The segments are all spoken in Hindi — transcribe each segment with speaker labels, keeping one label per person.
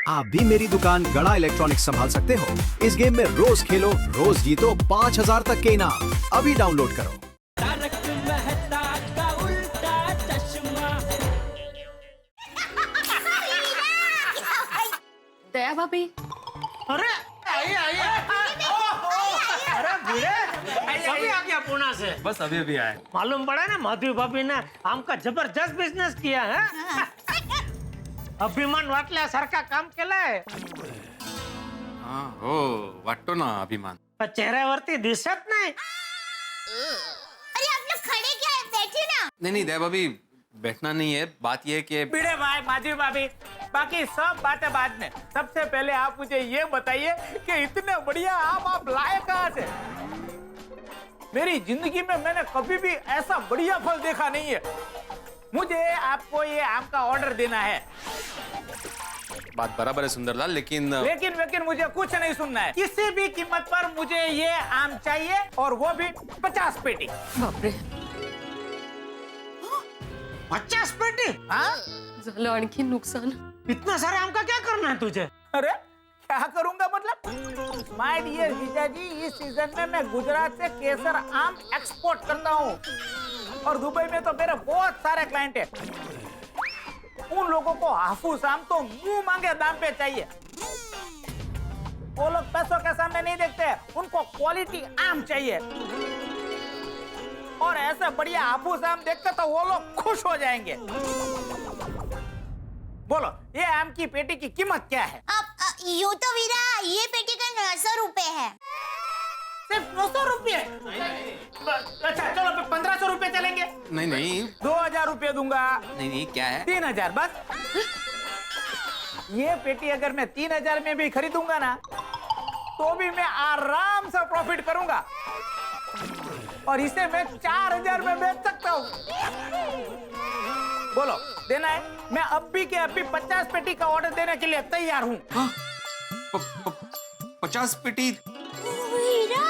Speaker 1: आप भी मेरी दुकान गड़ा इलेक्ट्रॉनिक्स संभाल सकते हो। इस गेम में रोज खेलो, रोज जीतो 5000 तक के इनाम। अभी डाउनलोड करो।
Speaker 2: तारक मेहता का उल्टा चश्मा।
Speaker 3: दया भाभी,
Speaker 4: अरे आइए आइए। अरे भिड़े सभी आ गया पुणे से।
Speaker 5: बस अभी अभी आए।
Speaker 4: मालूम पड़ा ना माधवी भाभी ने हमका जबरदस्त बिझनेस किया है। अभिमान वाटल्या सारखा काम केलंय।
Speaker 5: हाँ हो वाटतो ना अभिमान।
Speaker 4: पण चेहऱ्यावरती दिसत नाही।
Speaker 6: अरे आप लोग खड़े क्या है, बैठिए ना।
Speaker 5: नहीं दया भाभी बैठना नहीं है, बात ये है कि
Speaker 7: भिड़े भाई, माधवी भाभी, बाकी सब बातें बाद में। सबसे पहले आप मुझे ये बताइए कि इतने बढ़िया आम आप लाए कहाँ से? मेरी जिंदगी में मैंने कभी भी ऐसा बढ़िया फल देखा नहीं है। मुझे आपको ये आम का ऑर्डर देना है।
Speaker 5: बात बराबर है सुंदरलाल, लेकिन
Speaker 7: लेकिन मुझे कुछ नहीं सुनना है। किसी भी कीमत पर मुझे ये आम चाहिए, और वो भी 50 पेटी।
Speaker 3: बापरे,
Speaker 4: 50 पेटी?
Speaker 7: हाँ?
Speaker 3: झालं आणखी नुकसान।
Speaker 4: इतना सारे आम का क्या करना है तुझे?
Speaker 7: अरे क्या करूंगा मतलब? माय डियर जीजाजी, इस सीजन में मैं गुजरात से केसर आम एक्सपोर्ट करता हूँ, और दुबई में तो मेरे बहुत सारे क्लाइंट हैं। उन लोगों को हाफूस आम तो मुंह मांगे दाम पे चाहिए। वो लोग पैसों के सामने नहीं देखते, उनको क्वालिटी आम चाहिए। और ऐसा बढ़िया हाफूस आम देखते तो वो लोग खुश हो जाएंगे। बोलो, ये आम की पेटी की कीमत क्या है?
Speaker 6: यूं तो वीरा, ये पेटी का 900 रुपए है।
Speaker 7: सिर्फ 900 रुपये? अच्छा चलो 1500 रुपये चलेंगे।
Speaker 5: नहीं
Speaker 7: 2000 रुपये दूंगा।
Speaker 5: नहीं क्या है?
Speaker 7: 3000 बस। ये पेटी अगर मैं 3000 में भी खरीदूंगा ना, तो भी मैं आराम से प्रॉफिट करूंगा, और इसे मैं 4000 में बेच सकता हूँ। बोलो, देना है? मैं अभी के अभी 50 पेटी का ऑर्डर देने के लिए तैयार हूँ।
Speaker 5: 50 पेटी?
Speaker 6: वीरा,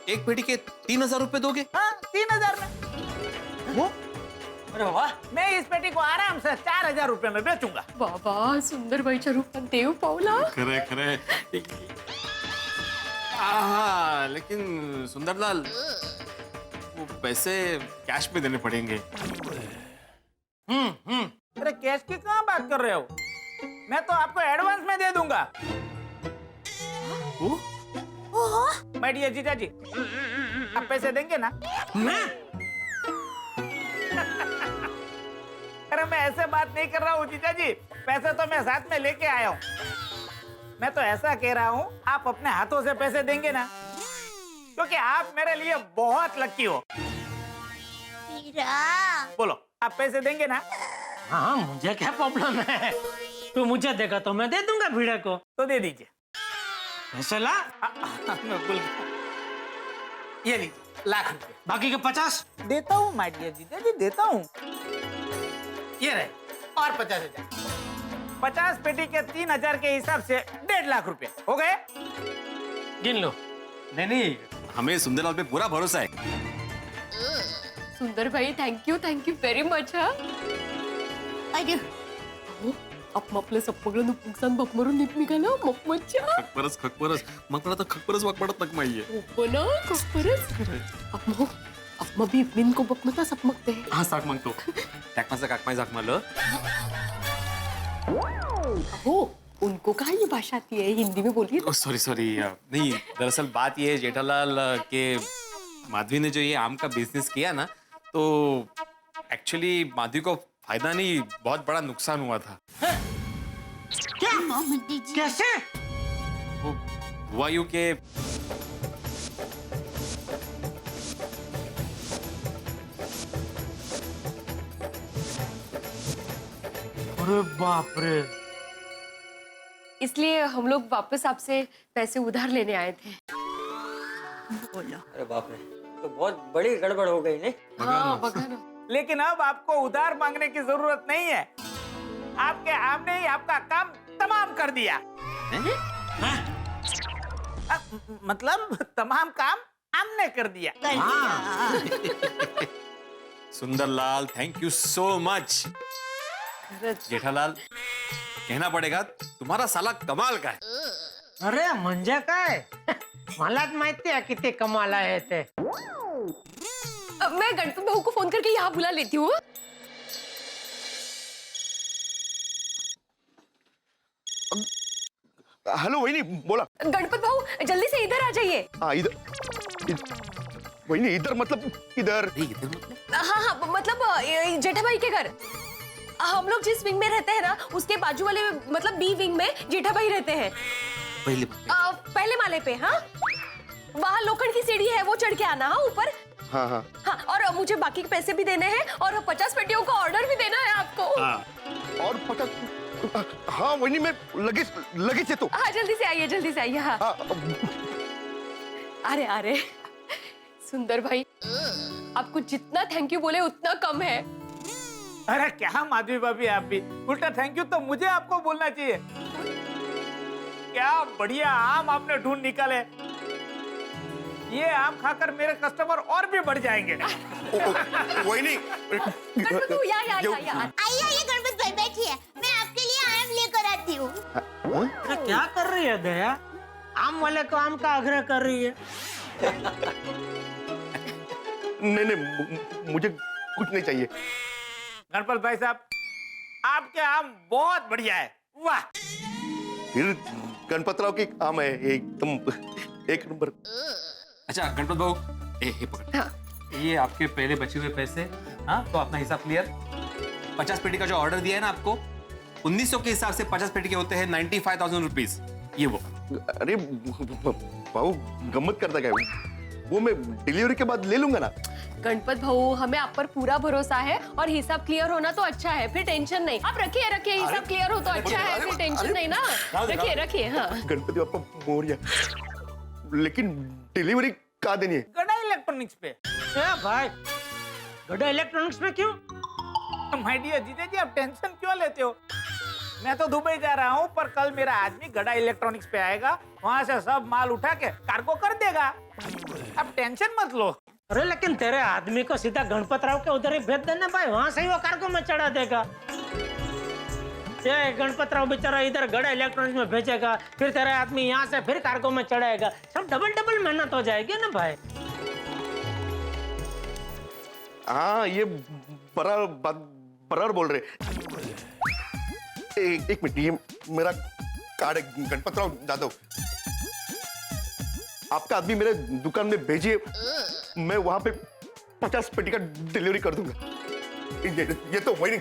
Speaker 5: एक पेटी के 3000 रुपए दोगे?
Speaker 7: हाँ, 3000 में। वो?
Speaker 4: अरे वाह,
Speaker 7: मैं इस पेटी को आराम से 4000 रुपये में बेचूंगा।
Speaker 3: बाबा, सुंदरबाईच्या रूपात देव पावला।
Speaker 5: खरे हाँ, लेकिन सुंदरलाल वो पैसे कैश में देने पड़ेंगे।
Speaker 7: अरे कैश की कहाँ बात कर रहे हो? मैं तो आपको एडवांस में दे दूंगा। माय डियर जीजा जी, आप पैसे देंगे ना?
Speaker 4: मैं?
Speaker 7: अरे मैं ऐसे बात नहीं कर रहा हूँ जीजा जी, पैसे तो मैं साथ में लेके आया हूँ। मैं तो ऐसा कह रहा हूँ, आप अपने हाथों से पैसे देंगे ना, क्योंकि आप मेरे लिए बहुत लकी हो।
Speaker 6: वीरा।
Speaker 7: बोलो, आप पैसे देंगे ना?
Speaker 4: हाँ, मुझे क्या प्रॉब्लम है? तू मुझे देगा तो मैं दे दूंगा भिड़े को।
Speaker 7: तो दे दीजिए।
Speaker 4: पैसे ला।
Speaker 7: मैं भूल गया। ये लीजिए, ₹1,00,000।
Speaker 4: बाकी के 50?
Speaker 7: देता हूँ माय डियर जीजा जी, देता हूँ। ये रहे, और 50,000। 50 पेटी के 3000 के हिसाब से 1.5 लाख रुपए हो गए।
Speaker 4: गिन लो।
Speaker 5: नहीं हमें सुंदरलाल पे पूरा भरोसा है।
Speaker 3: Sundarbai, thank you very much. हा,
Speaker 6: अरे
Speaker 3: आपण आपलं सगळं नुकसान बकमरून निघालं मग मज्जा.
Speaker 5: खकपरस मग मला तर खकपरस वाक पडत नक माहिये.
Speaker 3: ओपना खबरच आप भी बिन को बकमता सपमकते हैं.
Speaker 5: हा साक मागतो टाकमाचा काकमाय झाक मारलं.
Speaker 3: हो, उनको कहाँ ये भाषा आती है? हिंदी में बोलिए.
Speaker 5: सॉरी नहीं, दरअसल बात ये है जेठालाल के माधवी ने जो ये आम का बिजनेस किया ना, तो एक्चुअली माधवी को फायदा नहीं, बहुत बड़ा नुकसान हुआ था.
Speaker 4: क्या? कैसे?
Speaker 5: वो हुआ यूं के
Speaker 4: अरे बाप रे.
Speaker 3: इसलिए हम लोग वापस आपसे पैसे उधार लेने आए थे.
Speaker 8: अरे बाप रे, तो बहुत बड़ी गड़बड़ हो गई नहीं?
Speaker 3: हाँ, बघा ना.
Speaker 7: लेकिन अब आपको उधार मांगने की जरूरत नहीं है. आपके आम ने ही आपका काम तमाम कर दिया. मतलब तमाम काम आम ने कर दिया.
Speaker 5: Sundarlal, thank you so much. Jethalal, कहना पड़ेगा तुम्हारा साला कमाल का है।
Speaker 4: अरे म्हणजे काय मलाच माहिती आहे किती कमाल आहे ते.
Speaker 3: मैं गणपत भाऊ को फोन करके यहाँ बुला लेती हूँ.
Speaker 9: हेलो वहीनी बोला।
Speaker 3: गणपत भाऊ जल्दी से इधर आ जाइए.
Speaker 9: हाँ इधर वहीनी इधर मतलब इधर।
Speaker 3: हाँ हाँ मतलब जेठाभाई के घर. हम लोग जिस विंग में रहते हैं ना उसके बाजू वाले मतलब बी विंग में जेठाभाई रहते हैं. पहले माले पे. हाँ वहाँ लोखंड की सीढ़ी है वो चढ़ के आना. हाँ ऊपर.
Speaker 9: हाँ हाँ
Speaker 3: हाँ और मुझे बाकी के पैसे भी देने हैं और 50 पेटियों का ऑर्डर भी देना है आपको.
Speaker 9: और 50। हाँ वहीनी मैं लगेज से तो।
Speaker 3: हाँ जल्दी से आइए. हाँ
Speaker 9: हाँ
Speaker 3: अरे अरे सुंदर भाई आपको जितना थैंक यू बोले उतना कम है.
Speaker 7: अरे क्या माधवी भाभी आप भी उल्टा थैंक यू तो मुझे आपको बोलना चाहिए. क्या बढ़िया आम आपने ढूंढ निकाले. ये आम खाकर मेरे कस्टमर और भी बढ़ जाएंगे.
Speaker 9: वहीनी
Speaker 3: गणपत भाऊ या.
Speaker 6: आइए गणपत भाई बैठिए, मैं आपके लिए आम लेकर आती हूँ.
Speaker 4: अरे क्या कर रही है दया? आम वाले को आम का आग्रह कर रही है.
Speaker 9: नहीं मुझे कुछ नहीं चाहिए.
Speaker 7: गणपत भाई साहब आपके आम बहुत बढ़िया है. वाह.
Speaker 9: फिर गणपतराव की आम है एकदम एक नंबर.
Speaker 5: अच्छा गणपत भाऊ ये पकड़। ये आपके पहले बचे हुए पैसे. हाँ तो अपना हिसाब क्लियर. 50 पेटी का जो ऑर्डर दिया है ना आपको 1900 के हिसाब से 50 पेटी के होते हैं 95,000 रुपीज. ये वो.
Speaker 9: अरे बाबू गम्मत करता क्या है? वो मैं डिलीवरी के बाद ले लूंगा ना.
Speaker 3: गणपत भाऊ हमें आप पर पूरा भरोसा है और हिसाब क्लियर होना तो अच्छा है. फिर टेंशन नहीं. आप रखिए हिसाब क्लियर हो तो अच्छा है. फिर टेंशन नहीं ना. रखिए. हाँ
Speaker 9: गणपति बाप्पा मोरया. लेकिन डिलीवरी कहाँ देनी है?
Speaker 7: गड़ा इलेक्ट्रॉनिक्स पे.
Speaker 4: भाई गड़ा इलेक्ट्रॉनिक्स में क्यों?
Speaker 7: माय डियर जीजा जी आप टेंशन क्यों लेते हो? मैं तो दुबई जा रहा हूँ पर कल मेरा आदमी गड़ा इलेक्ट्रॉनिक्स पे आएगा. वहाँ से सब माल उठा के कार्गो कर देगा. अब टेंशन मत लो.
Speaker 4: अरे लेकिन तेरे आदमी को सीधा गणपत राव के उधर ही भेज देना भाई. वहां से ही वो कार्गो में चढ़ा देगा. ये गणपत राव बेचारा इधर गड़ा इलेक्ट्रॉनिक्स में भेजेगा फिर तेरा आदमी यहाँ से फिर कार्गो में चढ़ाएगा. सब डबल मेहनत हो जाएगी ना भाई.
Speaker 9: हाँ ये बराबर बोल रहे. एक मिनट ये मेरा कार्ड है गणपतराव जादव. आपका आदमी मेरे दुकान में भेजिए. मैं वहां पे 50 पेटी का डिलीवरी कर दूंगा. ये तो वही नहीं.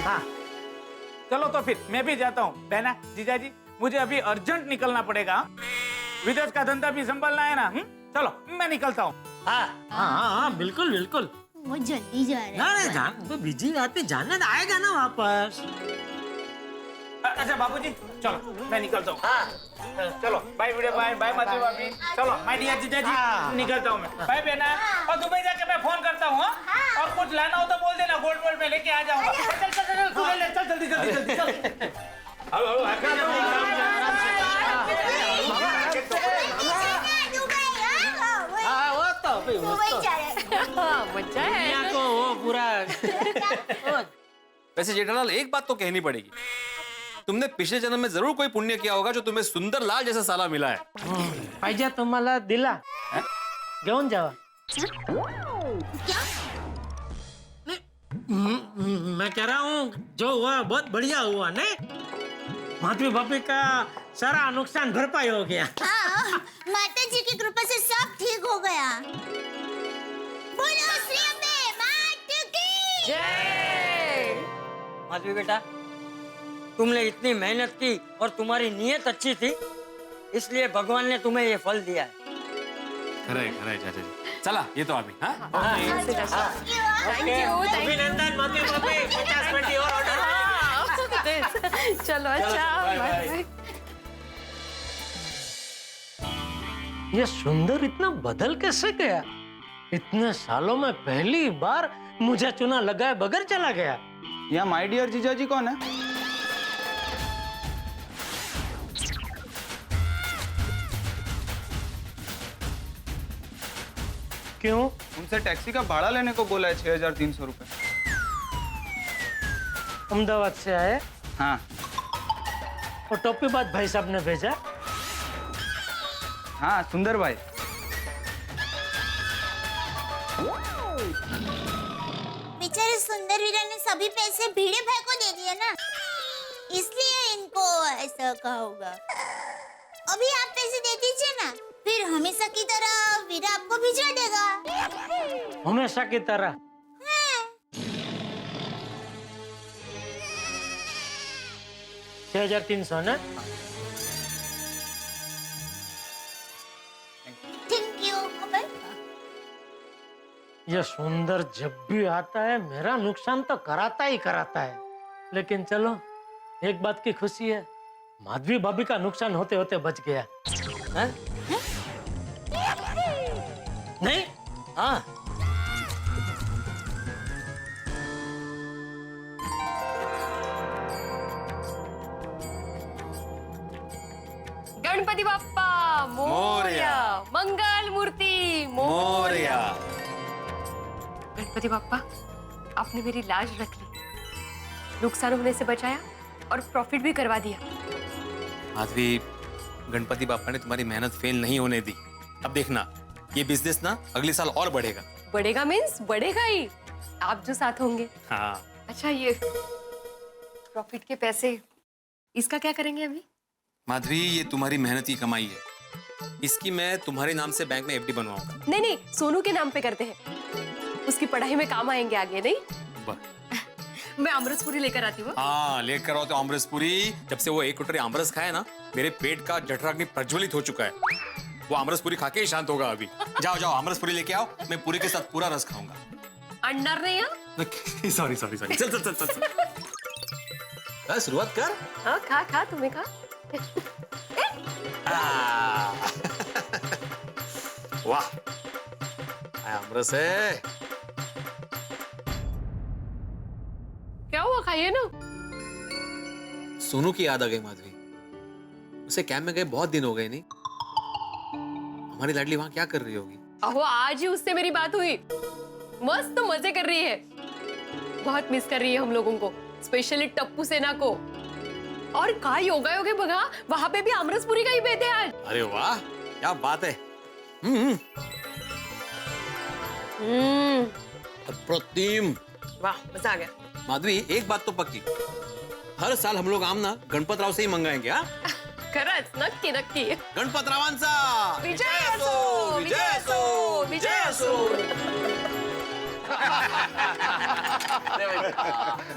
Speaker 4: हाँ.
Speaker 7: चलो तो फिर मैं भी जाता हूँ. बहना जीजा जी मुझे अभी अर्जेंट निकलना पड़ेगा. विदेश का धंधा भी संभालना है ना. चलो मैं निकलता हूँ.
Speaker 4: हाँ बिल्कुल.
Speaker 6: वो जल्दी जा रहा है.
Speaker 4: अरे जान तो बिजी आते जाने आएगा ना वापस.
Speaker 7: अच्छा बाबूजी चलो मैं निकलता हूँ. चलो बाय वीडियो बाय माधवी भाभी. चलो माय डियर जीजा जी निकलता हूँ मैं. बाय बहना. और दुबई जाके मैं फोन करता हूँ. और कुछ लाना हो तो बोल देना. गोल्ड में लेके आ जाऊंगा. चल जल्दी चल.
Speaker 6: दुबई जा रहे हैं.
Speaker 3: मजा है.
Speaker 4: दुनिया को वो पूरा.
Speaker 5: वैसे जेठालाल एक बात तो कहनी पड़ेगी. तुमने पिछले जन्म में जरूर कोई पुण्य किया होगा जो तुम्हें सुंदर लाल जैसा साला मिला है.
Speaker 4: पाहिजे तुम्हाला दिला घेऊन जावा. मैं कह रहा हूँ जो हुआ बहुत बढ़िया हुआ नहीं. माधवी भाभी का सारा नुकसान भरपाई हो गया.
Speaker 6: हाँ माता जी की कृपा से सब ठीक हो गया. बोलो श्री अम्बे मात की
Speaker 3: जय.
Speaker 8: माधवी बेटा तुमने इतनी मेहनत की और तुम्हारी नीयत अच्छी थी इसलिए भगवान ने तुम्हें ये फल दिया है.
Speaker 5: खरंय चाचा जी. चला येतो आम्ही. हाँ
Speaker 3: थैंक यू.
Speaker 4: अभिनंदन माधवी भाभी. 50 पेटी और ऑर्डर.
Speaker 3: चलो अच्छा. बाय.
Speaker 4: ये सुंदर इतना बदल कैसे गया? इतने सालों में पहली बार मुझे चुना लगाए बगैर चला गया.
Speaker 10: यहाँ माय डियर जीजा जी कौन है?
Speaker 4: क्यों?
Speaker 10: उनसे टैक्सी का भाड़ा लेने को बोला है 6,300 रुपए.
Speaker 4: अहमदाबाद से आए
Speaker 10: हाँ
Speaker 4: और टोपी बात भाई साहब ने भेजा।
Speaker 10: हाँ सुंदर भाई।
Speaker 6: बेचारे सुंदर वीरा ने सभी पैसे भिड़े भाई को दे दिए ना, इसलिए इनको ऐसा कहा होगा। अभी आप पैसे दे दीजिए ना, फिर हमेशा की तरह वीरा आपको भिजवा देगा।
Speaker 4: हमेशा की तरह।
Speaker 6: हाँ।
Speaker 4: 6300 ना?
Speaker 6: Thank you.
Speaker 4: ये सुंदर जब भी आता है मेरा नुकसान तो कराता ही कराता है, लेकिन चलो एक बात की खुशी है, माधवी भाभी का नुकसान होते होते बच गया। है? नहीं? हाँ।
Speaker 3: गणपति बाप्पा मोरया, मंगल मूर्ति मोरया। गणपति बाप्पा, आपने मेरी लाज रख ली, नुकसान होने से बचाया और प्रॉफिट भी करवा दिया।
Speaker 5: माधवी, गणपति बापा ने तुम्हारी मेहनत फेल नहीं होने दी। अब देखना, ये बिजनेस ना अगले साल और बढ़ेगा।
Speaker 3: बढ़ेगा मीन्स बढ़ेगा ही, आप जो साथ होंगे।
Speaker 5: हाँ।
Speaker 3: अच्छा, ये प्रॉफिट के पैसे, इसका क्या करेंगे अभी?
Speaker 5: माधवी, ये तुम्हारी मेहनत की कमाई है, इसकी मैं तुम्हारे नाम से बैंक में एफडी बनवाऊंगा।
Speaker 3: नहीं नहीं, सोनू के नाम पे करते हैं, उसकी पढ़ाई में काम आएंगे आगे। नहीं, मैं अमृतपुरी लेकर आती हूँ।
Speaker 5: हाँ, लेकर आओ तो अमृतपुरी। जब से वो 1 कटोरी आमरस खाया ना, मेरे पेट का जठराग्नि प्रज्वलित हो चुका है। वो आमरसपुरी खा के ही शांत होगा अभी। जाओ जाओ, आमरसपुरी लेके आओ, मैं पूरी के साथ पूरा रस खाऊंगा।
Speaker 3: अंडर नहीं है?
Speaker 5: सॉरी सॉरी सॉरी, चल चल चल चल। शुरुआत कर।
Speaker 3: हाँ, खा खा, तुम्हें खा।
Speaker 5: वाह, आमरस है।
Speaker 3: क्या हुआ, खाइए ना।
Speaker 5: सोनू की याद आ गई माधवी, उसे कैंप में गए बहुत दिन हो गए। नहीं, हमारी लाडली वहां क्या कर रही होगी?
Speaker 3: अहो, आज ही उससे मेरी बात हुई, मस्त मजे कर रही है, बहुत मिस कर रही है हम लोगों को, स्पेशली टप्पू सेना को। और कहा योगा योगे बघा, वहां पे भी अमृतपुरी का ही बेत है आज।
Speaker 5: अरे वाह, क्या बात है। अप्रतिम।
Speaker 3: वाह, मजा आ गया।
Speaker 5: माधवी, एक बात तो पक्की, हर साल हम लोग आम ना गणपत राव से ही मंगाएंगे। हाँ,
Speaker 3: खरंच, नक्की नक्की।
Speaker 5: गणपत रावांचा
Speaker 3: विजय असो, विजय असो, विजय असो।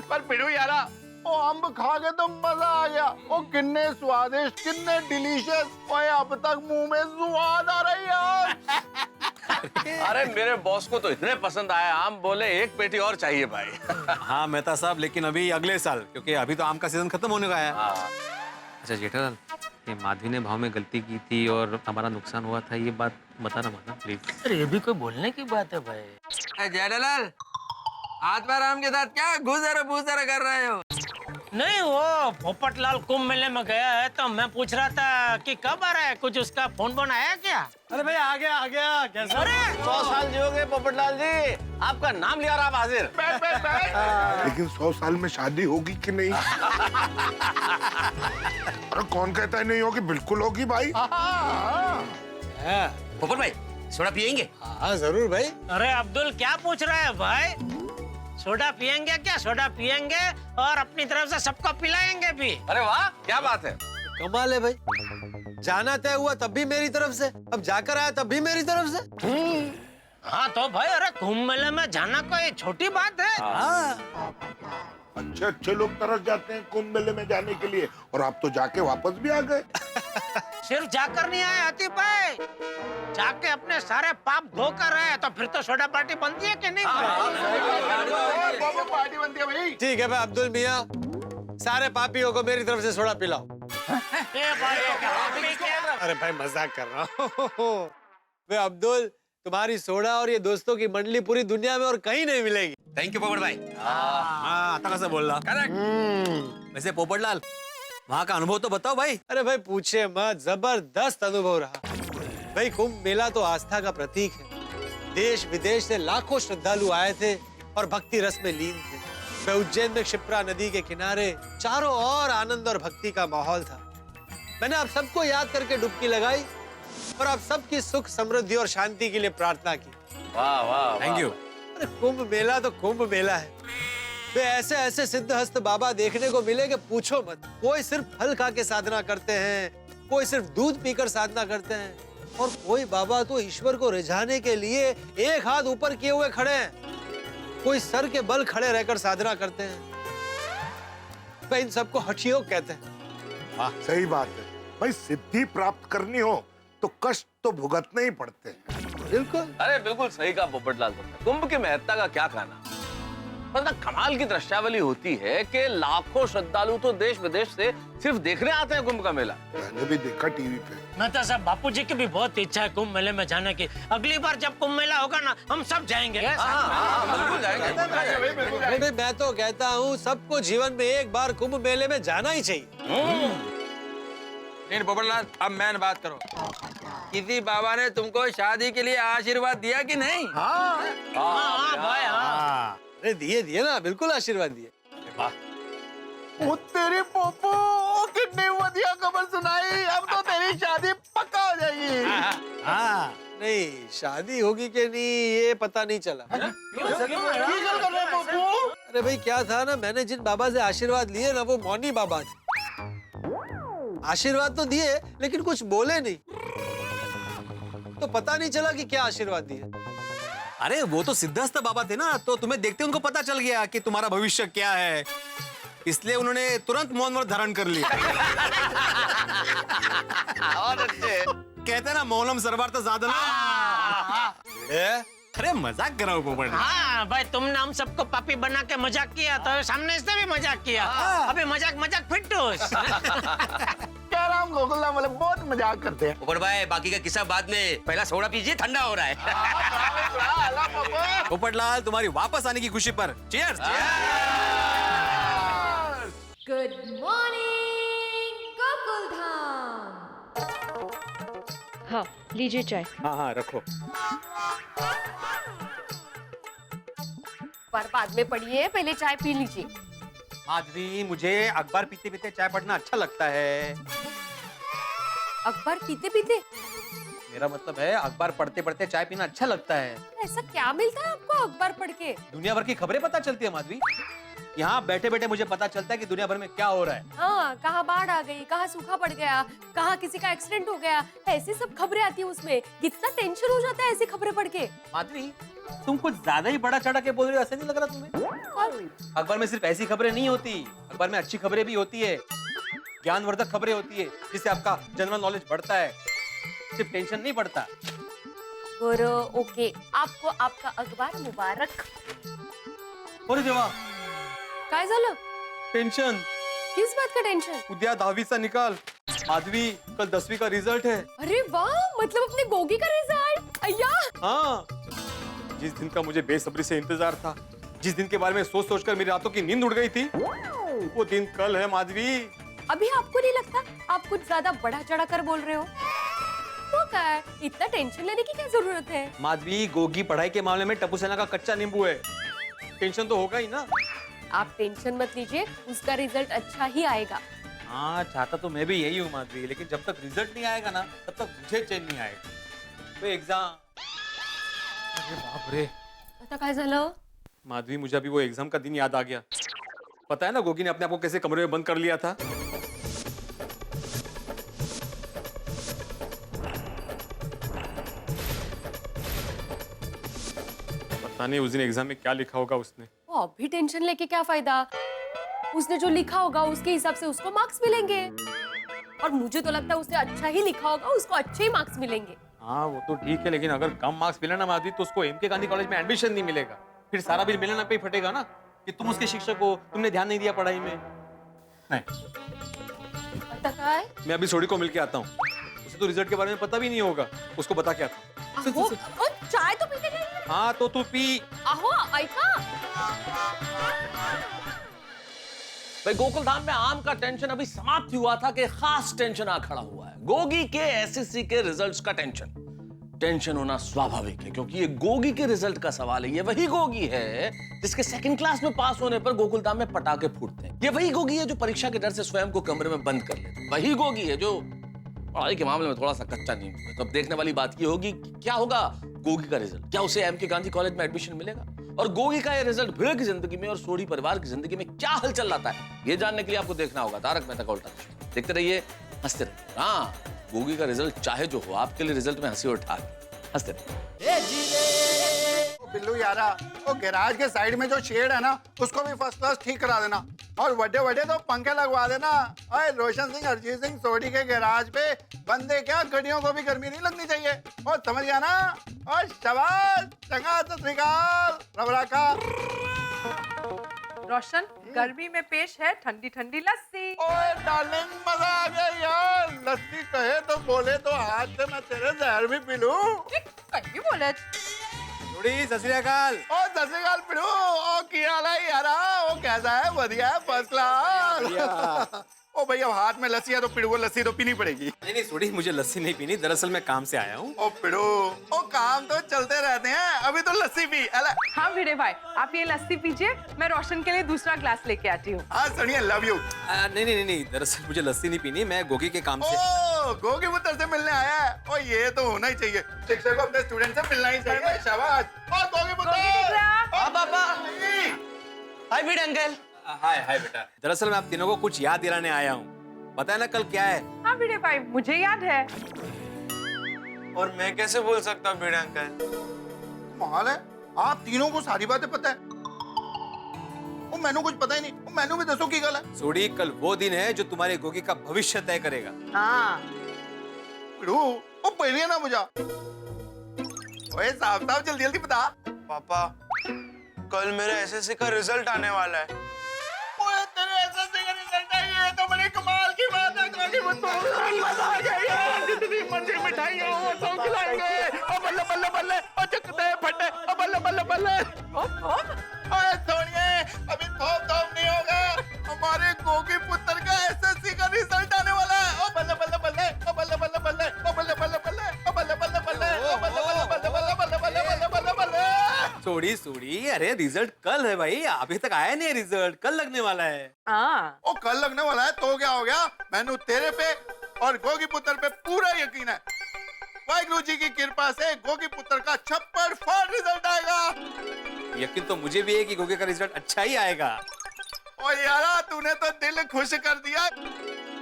Speaker 9: पर पिड़ू यारा, ओ अंब खा के तो मजा आ गया। ओ कितने स्वादिष्ट, कितने डिलीशियस। ओए अब तक मुंह में स्वाद आ रही है।
Speaker 11: अरे मेरे बॉस को तो इतने पसंद आया आम, बोले 1 पेटी और चाहिए भाई।
Speaker 5: हाँ मेहता साहब, लेकिन अभी अगले साल, क्योंकि अभी तो आम का सीजन खत्म होने का है। अच्छा जेठालाल, ये माधवी ने भाव में गलती की थी और हमारा नुकसान हुआ था, ये बात बताना माना प्लीज।
Speaker 4: अरे ये भी कोई बोलने की बात है भाई।
Speaker 8: जेठालाल, हाथ में आराम के साथ क्या घुसर कर रहे हो?
Speaker 4: नहीं, वो पोपटलाल कुंभ मेले में गया है, तो मैं पूछ रहा था कि कब आ रहा है, कुछ उसका फोन आया क्या?
Speaker 11: अरे भाई आ गया कैसे? अरे 100 साल जियोगे पोपटलाल जी, आपका नाम लिया और आप हाजिर।
Speaker 9: लेकिन 100 साल में शादी होगी कि नहीं? अरे कौन कहता है नहीं होगी? बिल्कुल होगी भाई।
Speaker 11: पोपट भाई, सोडा पियेंगे? हाँ जरूर भाई।
Speaker 4: अरे अब्दुल, क्या पूछ रहा है भाई? सोडा पियेंगे क्या? सोडा पियेंगे और अपनी तरफ से सबको पिलाएंगे भी।
Speaker 11: अरे वाह, क्या बात है।
Speaker 12: कमाल है भाई, जाना तय हुआ तब भी मेरी तरफ से, अब जाकर आया तब भी मेरी तरफ से।
Speaker 4: हाँ तो भाई, अरे कुंभ मेले में जाना कोई छोटी बात है?
Speaker 9: अच्छे अच्छे लोग तरस जाते हैं कुंभ मेले में जाने के लिए, और आप तो जाके वापस भी आ गए।
Speaker 4: सिर्फ जाकर नहीं आए आतिफ भाई, जाके अपने सारे पाप धो कर आए, तो फिर तो सोडा पार्टी बनती है कि नहीं?
Speaker 9: पार्टी बनती है भाई।
Speaker 12: ठीक है भाई अब्दुल मियाँ, सारे पापियों को मेरी तरफ से सोडा पिलाओ। अरे भाई मजाक कर रहा हूँ। वे अब्दुल, तुम्हारी सोडा और ये दोस्तों की मंडली पूरी दुनिया में और कहीं नहीं मिलेगी।
Speaker 5: थैंक यू पोपट भाई। हाँ, आता कैसा बोल रहा? करेक्ट। वैसे पोपटलाल, वहाँ का अनुभव तो बताओ भाई।
Speaker 12: अरे भाई पूछे मत, जबरदस्त अनुभव रहा भाई। कुंभ मेला तो आस्था का प्रतीक है, देश विदेश से लाखों श्रद्धालु आए थे और भक्ति रस में लीन थे। मैं उज्जैन में क्षिप्रा नदी के किनारे चारों ओर आनंद और भक्ति का माहौल था। मैंने आप सबको याद करके डुबकी लगाई और आप सबकी सुख समृद्धि और शांति के लिए प्रार्थना की।
Speaker 11: वाह वाह,
Speaker 5: थैंक यू।
Speaker 12: अरे कुंभ मेला तो कुंभ मेला है। वे ऐसे ऐसे सिद्धहस्त बाबा देखने को मिले कि पूछो मत। कोई सिर्फ फल खा के साधना करते हैं, कोई सिर्फ दूध पीकर साधना करते हैं, और कोई बाबा तो ईश्वर को रिझाने के लिए एक हाथ ऊपर किए हुए खड़े हैं। कोई सर के बल खड़े रहकर साधना करते हैं। वे इन सबको हठ योग कहते हैं।
Speaker 9: हाँ, सही बात है भाई। सिद्धि प्राप्त करनी हो तो कष्ट तो भुगतने ही पड़ते हैं।
Speaker 12: बिल्कुल।
Speaker 11: अरे बिल्कुल सही कहा पोपटलाल तुमने। कुंभ की महत्ता का क्या कहना। मतलब कमाल की दृश्यावली होती है कि लाखों श्रद्धालु तो देश विदेश से सिर्फ देखने आते हैं कुंभ का मेला।
Speaker 9: मैंने भी देखा टीवी पे।
Speaker 4: मैं तो सब बापू जी की भी बहुत इच्छा है कुंभ मेले में जाने की। अगली बार जब कुंभ मेला होगा ना, हम सब जाएंगे।
Speaker 11: बिल्कुल जाएंगे।
Speaker 12: अरे मैं तो कहता हूँ सबको जीवन में एक बार कुंभ मेले में जाना ही चाहिए।
Speaker 13: नहीं पोपटलाल, अब मैन बात करो। किसी बाबा ने तुमको शादी के लिए आशीर्वाद दिया कि नहीं?
Speaker 12: हाँ भाई हाँ। अरे दिए ना, बिल्कुल आशीर्वाद दिए।
Speaker 9: ओ तेरे पोपो, कितनी बढ़िया खबर सुनाई। अब तो तेरी शादी पक्का हो जाएगी।
Speaker 12: हाँ नहीं, शादी होगी कि नहीं ये पता नहीं चला। अरे भाई क्या था ना, मैंने जिन बाबा से आशीर्वाद लिए ना वो मौनी बाबा थे। आशीर्वाद तो दिए लेकिन कुछ बोले नहीं, तो पता नहीं चला कि क्या आशीर्वाद दिए।
Speaker 5: अरे वो तो सिद्धहस्त बाबा थे ना, तो तुम्हें देखते उनको पता चल गया कि तुम्हारा भविष्य क्या है, इसलिए उन्होंने तुरंत मौन व्रत धारण कर लिया।
Speaker 11: और अच्छे
Speaker 5: कहते हैं ना, मौनम सर्वार्थ साधना। अरे मजाक कर रहा हूँ पोपट।
Speaker 4: हाँ भाई, तुमने हम सबको पापी बना के मजाक किया, तो सामने से भी मजाक किया। अभी मजाक फिट्टूस।
Speaker 9: क्या राम गोकुलधाम वाले बहुत मजाक करते हैं।
Speaker 13: पोपट भाई, बाकी का किस्सा बाद में, पहला सोडा पीजिए, ठंडा हो रहा है।
Speaker 5: पोपटलाल, तुम्हारी वापस आने की खुशी पर चीयर्स।
Speaker 3: Good morning Gokuldham. हाँ लीजिए चाय।
Speaker 5: हाँ रखो।
Speaker 3: पर बाद में पढ़िए, पहले चाय पी लीजिए।
Speaker 5: माधवी, मुझे अखबार पीते पीते चाय पढ़ना अच्छा लगता है।
Speaker 3: अखबार पीते पीते?
Speaker 5: मेरा मतलब है अखबार पढ़ते पढ़ते चाय पीना अच्छा लगता है।
Speaker 3: ऐसा क्या मिलता है आपको अखबार पढ़ के?
Speaker 5: दुनिया भर की खबरें पता चलती है माधवी। यहाँ बैठे बैठे मुझे पता चलता है कि दुनिया भर में क्या हो रहा है।
Speaker 3: हाँ, कहाँ बाढ़ आ गई, कहाँ सूखा पड़ गया, कहाँ किसी का एक्सीडेंट हो गया, ऐसी सब खबरें आती है उसमें। कितना टेंशन हो जाता है ऐसी खबरें पढ़ के।
Speaker 5: माधवी, तुम कुछ ज्यादा ही बड़ा चढ़ा के बोल रहे हो, ऐसा नहीं लग रहा तुम्हें? अखबार में सिर्फ ऐसी खबरें नहीं होती, अखबार में अच्छी खबरें भी होती है, ज्ञानवर्धक खबरें होती है, जिससे आपका जनरल नॉलेज बढ़ता है, सिर्फ टेंशन नहीं बढ़ता।
Speaker 3: गुरु ओके, आपको आपका अखबार मुबारक।
Speaker 5: अरे देवा,
Speaker 3: काय झालं?
Speaker 5: टेंशन।
Speaker 3: किस बात का टेंशन?
Speaker 5: उद्या 10वीचा निकाल। माधवी, कल 10वीं का रिजल्ट है।
Speaker 3: अरे वाह, मतलब अपने गोगी का रिजल्ट। अय्या।
Speaker 5: हाँ, जिस दिन का मुझे बेसब्री से इंतजार था, जिस दिन के बारे में सोच सोचकर मेरी रातों की नींद उड़ गई थी, वो दिन कल है माधवी।
Speaker 3: अभी आपको नहीं लगता आप कुछ ज्यादा बढ़ा चढ़ा कर बोल रहे हो? तो क्या है, इतना टेंशन लेने की क्या जरूरत है?
Speaker 5: माधवी, गोगी पढ़ाई के मामले में टप्पू सेना का कच्चा नींबू है। टेंशन तो होगा ही ना।
Speaker 3: आप टेंशन मत लीजिए, उसका रिजल्ट अच्छा ही आएगा।
Speaker 5: हाँ, चाहता तो मैं भी यही हूँ माधवी, लेकिन जब तक रिजल्ट नहीं आएगा ना, तब तक मुझे चैन नहीं आएगा। वो एग्जाम, अरे बाप रे।
Speaker 3: आता काय झालं?
Speaker 5: माधवी, मुझे अभी वो एग्जाम का दिन याद आ गया। पता है ना गोगी ने अपने आप को कैसे कमरे में बंद कर लिया था? पता नहीं उस दिन एग्जाम में क्या लिखा होगा उसने।
Speaker 3: वो अभी टेंशन लेके क्या फायदा? उसने जो लिखा होगा उसके हिसाब से उसको मार्क्स मिलेंगे, और मुझे तो लगता है उसने अच्छा ही लिखा होगा, उसको अच्छे ही मार्क्स मिलेंगे।
Speaker 5: हाँ वो तो ठीक है, लेकिन अगर कम मार्क्स मिले ना माधवी, तो उसको एमके गांधी कॉलेज में एडमिशन नहीं मिलेगा। फिर सारा बिल मिलना पे ही फटेगा ना कि तुम उसके शिक्षक हो, तुमने ध्यान नहीं दिया पढ़ाई में। नहीं,
Speaker 3: आता काय?
Speaker 5: मैं अभी सोडी को मिलके आता हूँ। उसे तो रिजल्ट के बारे में पता भी नहीं होगा, उसको बता के आता हूँ।
Speaker 3: अहो, ओ, चाय तो पीते नहीं।
Speaker 5: हाँ तो तू पी।
Speaker 3: अहो ऐका,
Speaker 11: भाई गोकुलधाम में आम का टेंशन अभी समाप्त हुआ था कि खास टेंशन आ खड़ा हुआ है। गोगी के एसएससी के रिजल्ट्स का टेंशन। टेंशन होना स्वाभाविक है, क्योंकि ये गोगी के रिजल्ट का सवाल है। ये वही गोगी है जिसके सेकंड क्लास में पास होने पर गोकुलधाम में पटाखे फूटते हैं। ये वही गोगी है जो परीक्षा के डर से स्वयं को कमरे में बंद कर लेता है। वही गोगी है जो पढ़ाई के मामले में थोड़ा सा कच्चा नींबू है। तो अब देखने वाली बात ये होगी कि क्या होगा गोगी का रिजल्ट। क्या उसे एमके गांधी कॉलेज में एडमिशन मिलेगा, और गोगी का ये रिजल्ट भिड़े की जिंदगी में और सोढ़ी परिवार की जिंदगी में क्या हलचल लाता है, ये जानने के लिए आपको देखना होगा तारक मेहता का उल्टा चश्मा। देखते रहिए, हंसते रहिए। हाँ, गोगी का रिजल्ट चाहे जो हो, आपके लिए रिजल्ट में हंसी और ठाक। हंसते रहिए।
Speaker 9: बिल्लू यारा, वो गैराज के साइड में जो शेड है ना, उसको भी फर्स्ट क्लास ठीक करा देना, और बड़े बड़े तो पंखे लगवा देना। अरे रोशन सिंह, अरिजीत सिंह सोढ़ी के गैराज पे बंदे क्या, गड्डियों को भी गर्मी नहीं लगनी चाहिए। और समझ गया ना? और शाबाश, चंगा सत श्री अकाल, रबड़ा का।
Speaker 3: रोशन, गर्मी में पेश है ठंडी ठंडी लस्सी।
Speaker 9: ओए डार्लिंग, मजा आ गया यार। लस्सी कहे तो बोले तो हाथ से मैं तेरे जहर भी पी लूं।
Speaker 3: कहीं बोले
Speaker 5: सत श्री अकाल।
Speaker 9: ओ सत श्री अकाल पिड़ू, ओ क्या हाल है यारा? ओ कैसा है? बढ़िया है, फर्स्ट क्लास। ओ भाई, अब हाथ में लस्सी है तो पिड़ू को लस्सी तो पीनी पड़ेगी।
Speaker 5: नहीं सोढ़ी, मुझे लस्सी नहीं पीनी, दरअसल मैं काम से आया हूँ।
Speaker 9: ओ पिड़ू, ओ काम तो चलते रहते हैं, अभी तो लस्सी पी।
Speaker 3: हाँ भिड़े भाई, आप ये लस्सी पीजिए, मैं रोशन के लिए दूसरा ग्लास लेके आती हूँ।
Speaker 9: हाँ सोनिया, लव यू।
Speaker 5: नहीं, दरअसल मुझे लस्सी नहीं पीनी, मैं गोगी के काम से।
Speaker 9: ओ गोगी पुत्र से मिलने आया है। ओ ये तो होना ही चाहिए, शिक्षक को अपने स्टूडेंट से मिलना ही चाहिए। शाबाश। ओ गोगी पुत्र।
Speaker 11: पापा। हाय भिड़े अंकल।
Speaker 5: हाय बेटा। दरअसल मैं आप तीनों को कुछ याद दिलाने आया हूँ। पता है ना कल क्या है?
Speaker 3: हाँ भिड़े भाई, मुझे याद है।
Speaker 12: और मैं कैसे बोल सकता हूँ भिड़े अंकल?
Speaker 9: कमाल है, आप तीनों को सारी बातें पता है। ओ मैनू कुछ पता ही नहीं। ओ मैनू भी दसो की गल है।
Speaker 5: सोढ़ी, कल वो दिन है जो तुम्हारे गोगी का भविष्य तय करेगा।
Speaker 3: हाँ।
Speaker 9: पिड़ू, ओ पहले ना बुझा। ओए साफ साफ जल्दी जल्दी बता।
Speaker 12: पापा, कल मेरे एसएससी का रिजल्ट आने वाला है।
Speaker 9: ओए तेरे एसएससी का रिजल्ट है, ये तो बड़ी कमाल की बात है। गोगी पुत्र, मजा आ गया यार। जितनी मर्जी मिठाई हो वो सब खिलाएंगे। ओ बल्ले बल्ले बल्ले, ओ चकते फटे, ओ बल्ले बल्ले बल्ले। ओए सोनिए, अभी थोप नहीं होगा, हमारे गोगी पुत्र का एसएससी का रिजल्ट आने वाला है। ओ बल्ले बल्ले बल्ले, ओ बल्ले बल्ले बल्ले, ओ बल्ले बल्ले बल्ले, ओ बल्ले बल्ले बल्ले, ओ बल्ले बल्ले बल्ले बल्ले बल्ले बल्ले बल्ले बल्ले।
Speaker 5: सोढ़ी, अरे रिजल्ट कल है भाई, अभी तक आया नहीं रिजल्ट, कल लगने वाला है।
Speaker 3: हाँ।
Speaker 9: ओ कल लगने वाला है तो क्या हो गया? मैनू तेरे पे और गोगी पुत्र पे पूरा यकीन है। वाहिगुरु जी की कृपा से गोगी पुत्र का छप्पड़ फाड़ रिजल्ट आएगा।
Speaker 5: यकीन तो मुझे भी है कि गोगी का रिजल्ट अच्छा ही आएगा।
Speaker 9: ओ यारा, तूने तो दिल खुश कर दिया।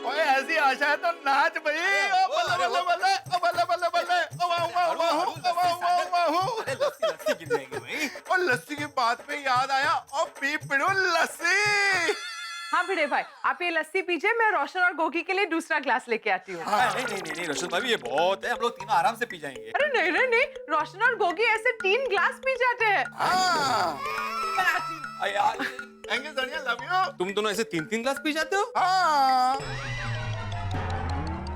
Speaker 9: ओए ऐसी आशा है तो नाच भाई। ओ बल्ले बल्ले बल्ले, ओ बल्ले बल्ले बल्ले, ओ वाहू वाहू वाहू, ओ वाहू वाहू वाहू।
Speaker 5: लस्सी गिर जाएगी भाई।
Speaker 9: और लस्सी की बात पे याद आया, और पी पिड़ू लस्सी।
Speaker 3: हाँ भिड़े भाई, आप ये लस्सी पीजिए, मैं रोशन और गोगी के लिए दूसरा ग्लास लेके आती हूँ।
Speaker 5: नहीं रोशन भाई, ये बहुत है, हम लोग तीनों आराम से पी जाएंगे।
Speaker 3: अरे नहीं, रोशन और गोगी ऐसे 3 ग्लास पी जाते हैं।
Speaker 5: यार,
Speaker 9: thank you Sonia, love you.
Speaker 5: तुम दोनों ऐसे 3 ग्लास पी जाते हो?
Speaker 9: हाँ।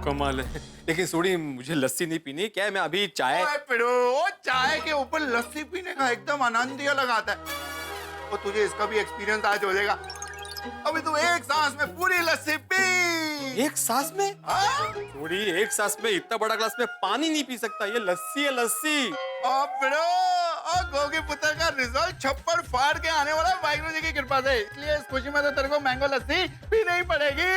Speaker 5: कमाल है। लेकिन सोढ़ी, मुझे लस्सी नहीं पीनी। क्या है, मैं अभी चाय।
Speaker 9: ओए पिड़ो, ओ चाय के ऊपर लस्सी पीने का एकदम आनंद ही अलग आता है। और तुझे इसका भी एक्सपीरियंस आज हो जाएगा। अभी तू एक सांस में पूरी लस्सी पी।
Speaker 5: एक सांस में?
Speaker 9: हाँ?
Speaker 5: सोढ़ी, एक सांस में इतना बड़ा ग्लास में पानी नहीं पी सकता, ये लस्सी है लस्सी।
Speaker 9: और पिड़ो, और गोगी पुत्र का रिजल्ट छप्पड़ फाड़ के आने वाला है वाहिगुरु जी की कृपा से, इसलिए इस खुशी में तो तेरे को मैंगो लस्सी पीनी ही पड़ेगी।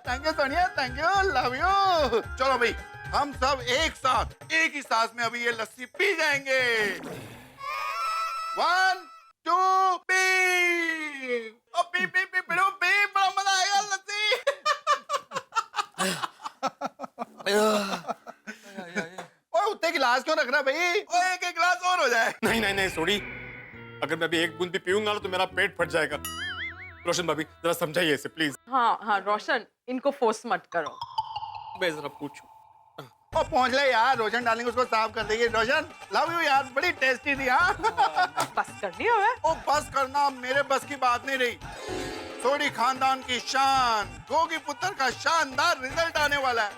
Speaker 9: Thank you Sonia, thank you, love you. चलो भाई, हम सब एक साथ एक ही सांस में अभी ये लस्सी पी जाएंगे। 1 2 पी। ओ पी पी पी पिड़ो पी, बड़ा मजा आएगा लस्सी। ओए उतने गिलास क्यों रख रहा भाई? ओए एक गिलास और हो जाए।
Speaker 5: नहीं सोढ़ी, अगर मैं अभी एक बूंद भी पीऊंगा तो मेरा पेट फट जाएगा। रोशन भाभी, जरा समझाइए इसे प्लीज।
Speaker 3: हाँ रोशन, इनको फोर्स मत करो।
Speaker 5: मैं जरा पूछूं।
Speaker 9: ओ पहुंच ले यार, रोशन डार्लिंग उसको साफ कर देगी। रोशन, लव यू यार, बड़ी टेस्टी थी। हाँ
Speaker 3: बस करनी है।
Speaker 9: ओ बस करना मेरे बस की बात नहीं रही। सोढ़ी खानदान की शान, गोगी पुत्र का शानदार रिजल्ट आने वाला है।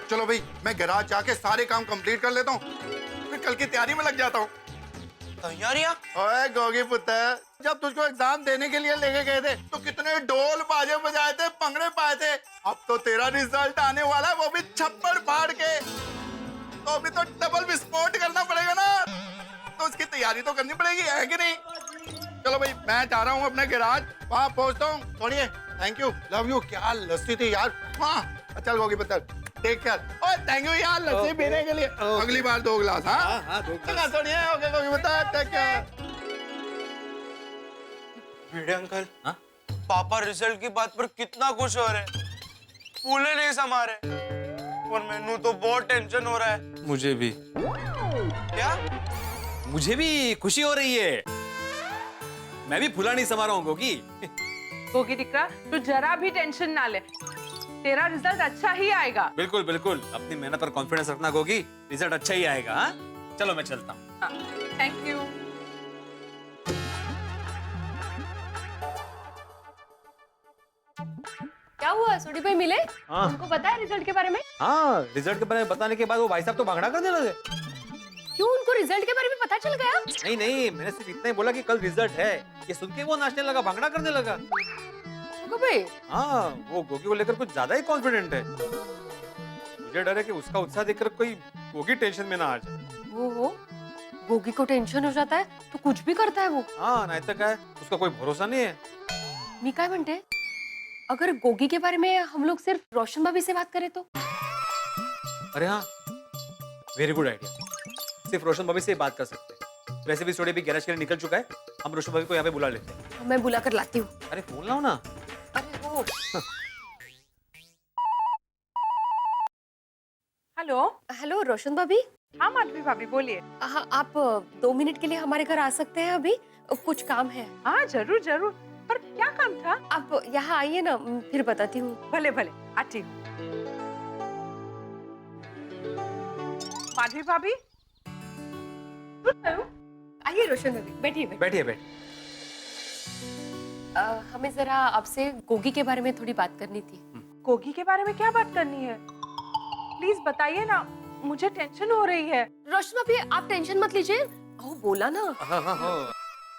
Speaker 9: चलो भाई, मैं गैराज जाके सारे काम कंप्लीट कर लेता हूँ, फिर कल की तैयारी में लग जाता हूँ।
Speaker 12: तैयारियां?
Speaker 9: ओए गोगी पुत्र, जब तुझको एग्जाम देने के लिए लेके गए थे तो कितने ढोल बाजे बजाए थे, पंगड़े पाए थे। अब तो तेरा रिजल्ट आने वाला है, वो भी छप्पड़ फाड़ के। तो अभी तो डबल विस्फोट करना पड़ेगा ना, तो उसकी तैयारी तो करनी पड़ेगी, है कि नहीं? चलो भाई, मैं जा रहा हूँ अपने गैराज, वहाँ पहुँचता हूँ। छोड़िए, थैंक यू, लव यू। क्या लस्सी थी यार। हाँ चल गोगी पत्थर, टेक केयर। ओए थैंक यू यार लस्सी पीने के लिए। अगली बार 2 गिलास। हाँ 2 गिलास। छोड़िए, ओके गोगी पत्थर, टेक केयर।
Speaker 10: भिड़े अंकल, पापा रिजल्ट की बात पर कितना खुश हो रहे, फूले नहीं समा रहे, और मैनू तो बहुत टेंशन हो रहा है।
Speaker 5: मुझे भी।
Speaker 10: क्या?
Speaker 5: मुझे भी खुशी हो रही है, मैं भी फूला नहीं समा रहा हूँ गोगी।
Speaker 14: गोगी दिक्रा, तू जरा भी टेंशन ना ले, तेरा रिजल्ट अच्छा ही आएगा।
Speaker 5: बिल्कुल बिल्कुल, अपनी मेहनत पर कॉन्फिडेंस रखना गोगी, रिजल्ट अच्छा ही आएगा। हाँ चलो मैं चलता हूँ।
Speaker 14: Thank you.
Speaker 3: क्या हुआ, सोडी भाई मिले?
Speaker 5: हाँ।
Speaker 3: उनको पता है रिजल्ट के बारे में?
Speaker 5: हाँ, रिजल्ट के बारे में बताने के बाद वो भाई साहब तो भागना करने लगे।
Speaker 3: क्यों, उनको रिजल्ट के बारे में पता चल गया?
Speaker 5: नहीं नहीं, मैंने सिर्फ इतना ही बोला कि कल रिजल्ट है, ये सुन के वो नाचने लगा, भागना करने लगा।
Speaker 3: भाई?
Speaker 5: हाँ, वो गोगी को लेकर कुछ ज्यादा ही कॉन्फिडेंट है। मुझे डर है कि उसका उत्साह देखकर कोई गोगी टेंशन में ना आ जाए।
Speaker 3: वो गोगी को टेंशन हो जाता है तो कुछ भी करता है वो।
Speaker 5: हाँ, नहीं तो क्या है, उसका कोई भरोसा नहीं है।
Speaker 3: मी काय म्हणते, अगर गोगी के बारे में हम लोग सिर्फ रोशन भाभी से बात करें तो?
Speaker 5: अरे हाँ, वेरी गुड आइडिया, सिर्फ रोशन भाभी से ही बात कर सकते हैं। वैसे भी सोडी भी गैरेज के लिए निकल चुका है, हम रोशन भाभी को यहाँ पे बुला लेते हैं।
Speaker 3: मैं बुला कर लाती हूँ।
Speaker 5: अरे फोन लाओ ना।
Speaker 3: अरे वो
Speaker 14: हेलो।
Speaker 3: हेलो रोशन भाभी।
Speaker 14: हाँ माधवी भाभी बोलिए।
Speaker 3: हाँ, आप 2 मिनट के लिए हमारे घर आ सकते हैं? अभी कुछ काम है।
Speaker 14: हाँ जरूर जरूर, पर क्या काम था?
Speaker 3: आप यहाँ आइए ना, फिर बताती हूँ।
Speaker 14: भले भले, आती हूँ। माधवी भाभी,
Speaker 3: आइए रोशन भाभी, बैठिए
Speaker 5: बैठिए बैठिए।
Speaker 3: हमें जरा आपसे गोगी के बारे में थोड़ी बात करनी थी।
Speaker 14: गोगी के बारे में क्या बात करनी है? प्लीज बताइए ना, मुझे टेंशन हो रही है।
Speaker 3: रोशन भाभी आप टेंशन मत लीजिए, वो बोला ना।
Speaker 5: हाँ हाँ हाँ,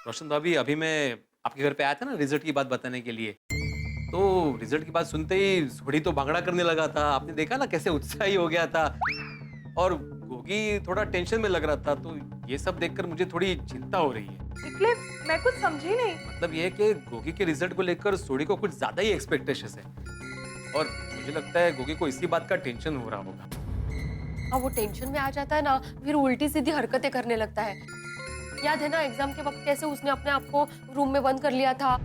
Speaker 5: रोशन भाभी अभी मैं आपके घर पे आया था ना रिजल्ट की बात बताने के लिए, तो रिजल्ट की बात सुनते ही सोडी तो भांगड़ा करने लगा था। आपने देखा ना कैसे उत्साही हो गया था, और गोगी थोड़ा टेंशन में लग रहा था। तो ये सब देखकर मुझे थोड़ी चिंता हो रही है।
Speaker 14: निकले, मैं कुछ समझी नहीं।
Speaker 5: मतलब ये है कि गोगी के रिजल्ट को लेकर सोडी को कुछ ज्यादा ही एक्सपेक्टेशंस है, और मुझे लगता है गोगी को इसी बात का टेंशन हो रहा होगा।
Speaker 3: हाँ, वो टेंशन में आ जाता है ना, फिर उल्टी सीधी हरकतें करने लगता है। याद है ना एग्जाम के वक्त कैसे उसने अपने आप को रूम में बंद कर लिया था,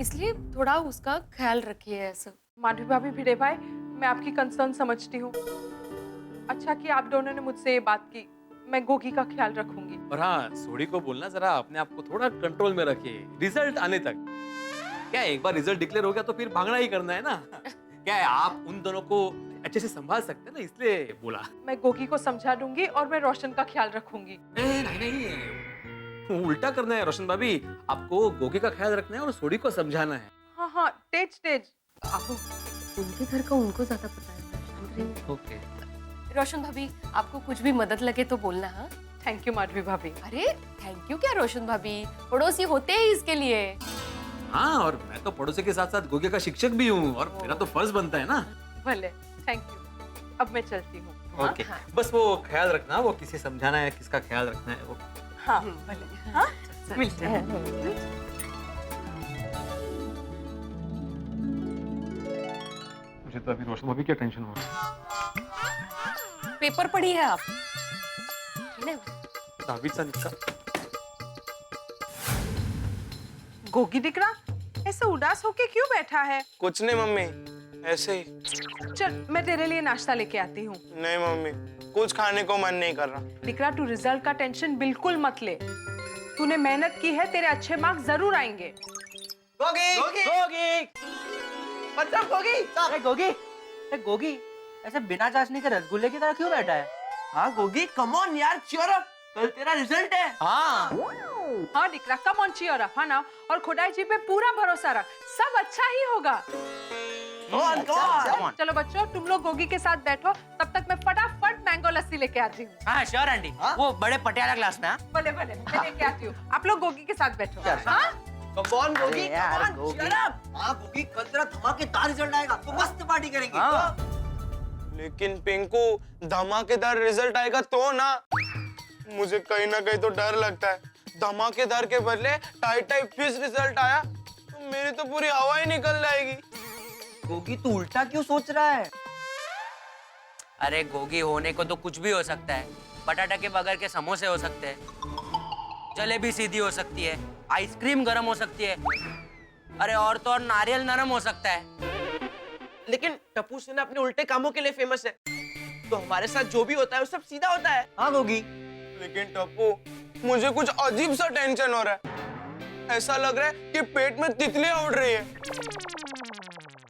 Speaker 3: इसलिए थोड़ा उसका ख्याल रखिए ऐसा।
Speaker 14: माधवी भाभी, भिड़े भाई, मैं आपकी कंसर्न समझती हूँ। अच्छा कि आप दोनों ने मुझसे ये बात की, मैं गोगी का ख्याल रखूंगी।
Speaker 5: और हाँ, सोडी को बोलना जरा अपने आप को थोड़ा कंट्रोल में रखे रिजल्ट आने तक। क्या एक बार रिजल्ट डिक्लेयर हो गया तो फिर भागना ही करना है ना। क्या है, आप उन दोनों को अच्छे से संभाल सकते हैं ना, इसलिए बोला।
Speaker 14: मैं गोगी को समझा दूंगी और मैं रोशन का ख्याल रखूंगी।
Speaker 5: नहीं, उल्टा करना है रोशन भाभी, आपको गोगी का ख्याल रखना है और सोडी को समझाना है।
Speaker 14: हाँ हाँ, तेज।
Speaker 3: आपको उनके घर का उनको ज्यादा पता है।
Speaker 5: ओके
Speaker 3: रोशन भाभी, आपको कुछ भी मदद लगे तो बोलना। हाँ
Speaker 14: थैंक यू माधवी भाभी।
Speaker 3: अरे थैंक यू क्या रोशन भाभी, पड़ोसी होते ही इसके लिए।
Speaker 5: हाँ, और मैं तो पड़ोसी के साथ साथ गोगी का शिक्षक भी हूँ, और मेरा तो फर्ज बनता है ना।
Speaker 14: भले, थैंक यू। अब मैं चलती हूँ।
Speaker 5: ओके, बस वो ख्याल रखना, वो किसे समझाना है, किसका ख्याल रखना है वो।
Speaker 14: हाँ भले। हाँ मिलते हैं।
Speaker 5: मुझे तो अभी रोशन भाभी क्या टेंशन हो रही है।
Speaker 3: पेपर पढ़ी है आप?
Speaker 5: दाविद सा निकला।
Speaker 14: गोगी दिकरा, ऐसे उदास होके क्यों बैठा है?
Speaker 10: कुछ नहीं मम्मी, ऐसे ही।
Speaker 14: चल मैं तेरे लिए नाश्ता लेके आती हूँ।
Speaker 10: नहीं मम्मी, कुछ खाने को मन नहीं कर रहा।
Speaker 14: दिकरा, तू रिजल्ट का टेंशन बिल्कुल मत ले, तूने मेहनत की है, तेरे अच्छे मार्क्स जरूर आएंगे।
Speaker 7: गोगी गोगी मतलब गोगी, अरे गोगी, अरे गोगी, ऐसे बिना चाशनी के रसगुल्ले की तरह क्यों बैठा है? हाँ गोगी, कम ऑन यार, चीयर अप, कल तेरा रिजल्ट है।
Speaker 14: हाँ दिकरा, कम ऑन चीयर अप, हाँ ना, और खुदाई जी पे पूरा भरोसा रख, सब अच्छा ही होगा। चलो बच्चों, तुम लोग गोगी के साथ बैठो, तब तक मैं फटाफट मैंगो लस्सी लेके आती हूँ।
Speaker 8: हाँ श्योर आंटी, वो बड़े पटियाला ग्लास में। हाँ
Speaker 14: भले भले मैं लेके आती हूँ। आप लोग गोगी के साथ बैठो। हाँ?
Speaker 9: कम गोगी,
Speaker 8: यार, गोगी।
Speaker 9: हाँ गोगी, कल तेरा धमाकेदार रिजल्ट आएगा तो मस्त पार्टी करेंगे।
Speaker 10: लेकिन पिंकू धमाकेदार रिजल्ट आएगा तो ना, मुझे कहीं ना कहीं तो डर लगता है। धमाकेदार के बदले टाइट फिश रिजल्ट आया तो मेरी तो पूरी हवा ही निकल जाएगी।
Speaker 9: गोगी तू उल्टा क्यों सोच रहा है?
Speaker 8: अरे गोगी होने को तो कुछ भी हो सकता है। बटाटा के बगैर के समोसे हो सकते हैं, जलेबी सीधी हो सकती है, आइसक्रीम गर्म हो सकती है, अरे और तो और नारियल नरम हो सकता है।
Speaker 9: लेकिन टप्पू सेना अपने उल्टे कामों के लिए फेमस है, तो हमारे साथ जो भी होता है वो सब सीधा होता है। हाँ गोगी।
Speaker 10: लेकिन टप्पू मुझे कुछ अजीब सा टेंशन हो रहा है। ऐसा लग रहा है कि पेट में तितलियां उड़ रही है।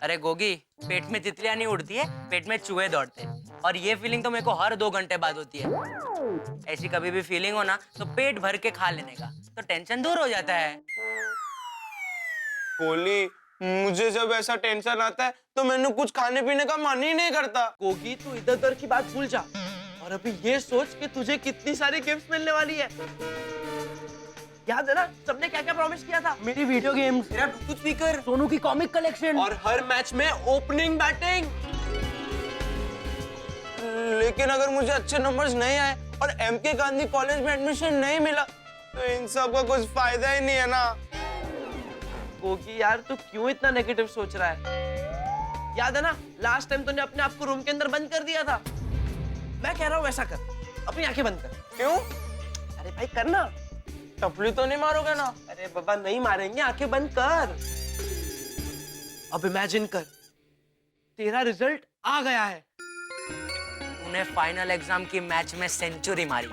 Speaker 8: अरे गोगी, पेट में तितलियां नहीं उड़ती है, पेट में चूहे दौड़ते हैं। और ये फीलिंग तो मेरे को हर 2 घंटे बाद होती है। ऐसी कभी भी फीलिंग हो ना तो पेट भर के खा लेने का, तो टेंशन दूर हो जाता है।
Speaker 10: कोली, मुझे जब ऐसा टेंशन आता है तो मैंने कुछ खाने पीने का मन ही नहीं करता।
Speaker 9: गोगी तू इधर उधर की बात भूल जा और अभी ये सोच कि तुझे कितनी सारी गिफ्ट्स मिलने वाली है। याद है ना सबने क्या क्या प्रॉमिस किया था? मेरी वीडियो गेम्स, मेरा ब्लूटूथ स्पीकर, सोनू की कॉमिक कलेक्शन और हर मैच में ओपनिंग बैटिंग।
Speaker 10: लेकिन अगर मुझे अच्छे नंबर्स नहीं आए और एमके गांधी कॉलेज में एडमिशन नहीं मिला तो इन सब का कुछ फायदा ही नहीं है ना।
Speaker 9: गोगी यार तू क्यों इतना नेगेटिव सोच रहा है? याद है ना लास्ट टाइम तूने अपने आप को रूम के अंदर बंद कर दिया था। मैं कह रहा हूँ वैसा कर, अपनी आंखें बंद कर।
Speaker 10: क्यों?
Speaker 9: अरे भाई करना।
Speaker 10: टपली तो नहीं मारोगे ना?
Speaker 9: अरे बाबा नहीं मारेंगे, आंखें बंद कर। अब इमेजिन कर तेरा रिजल्ट आ गया है।
Speaker 8: तूने फाइनल एग्जाम की मैच में सेंचुरी मारी,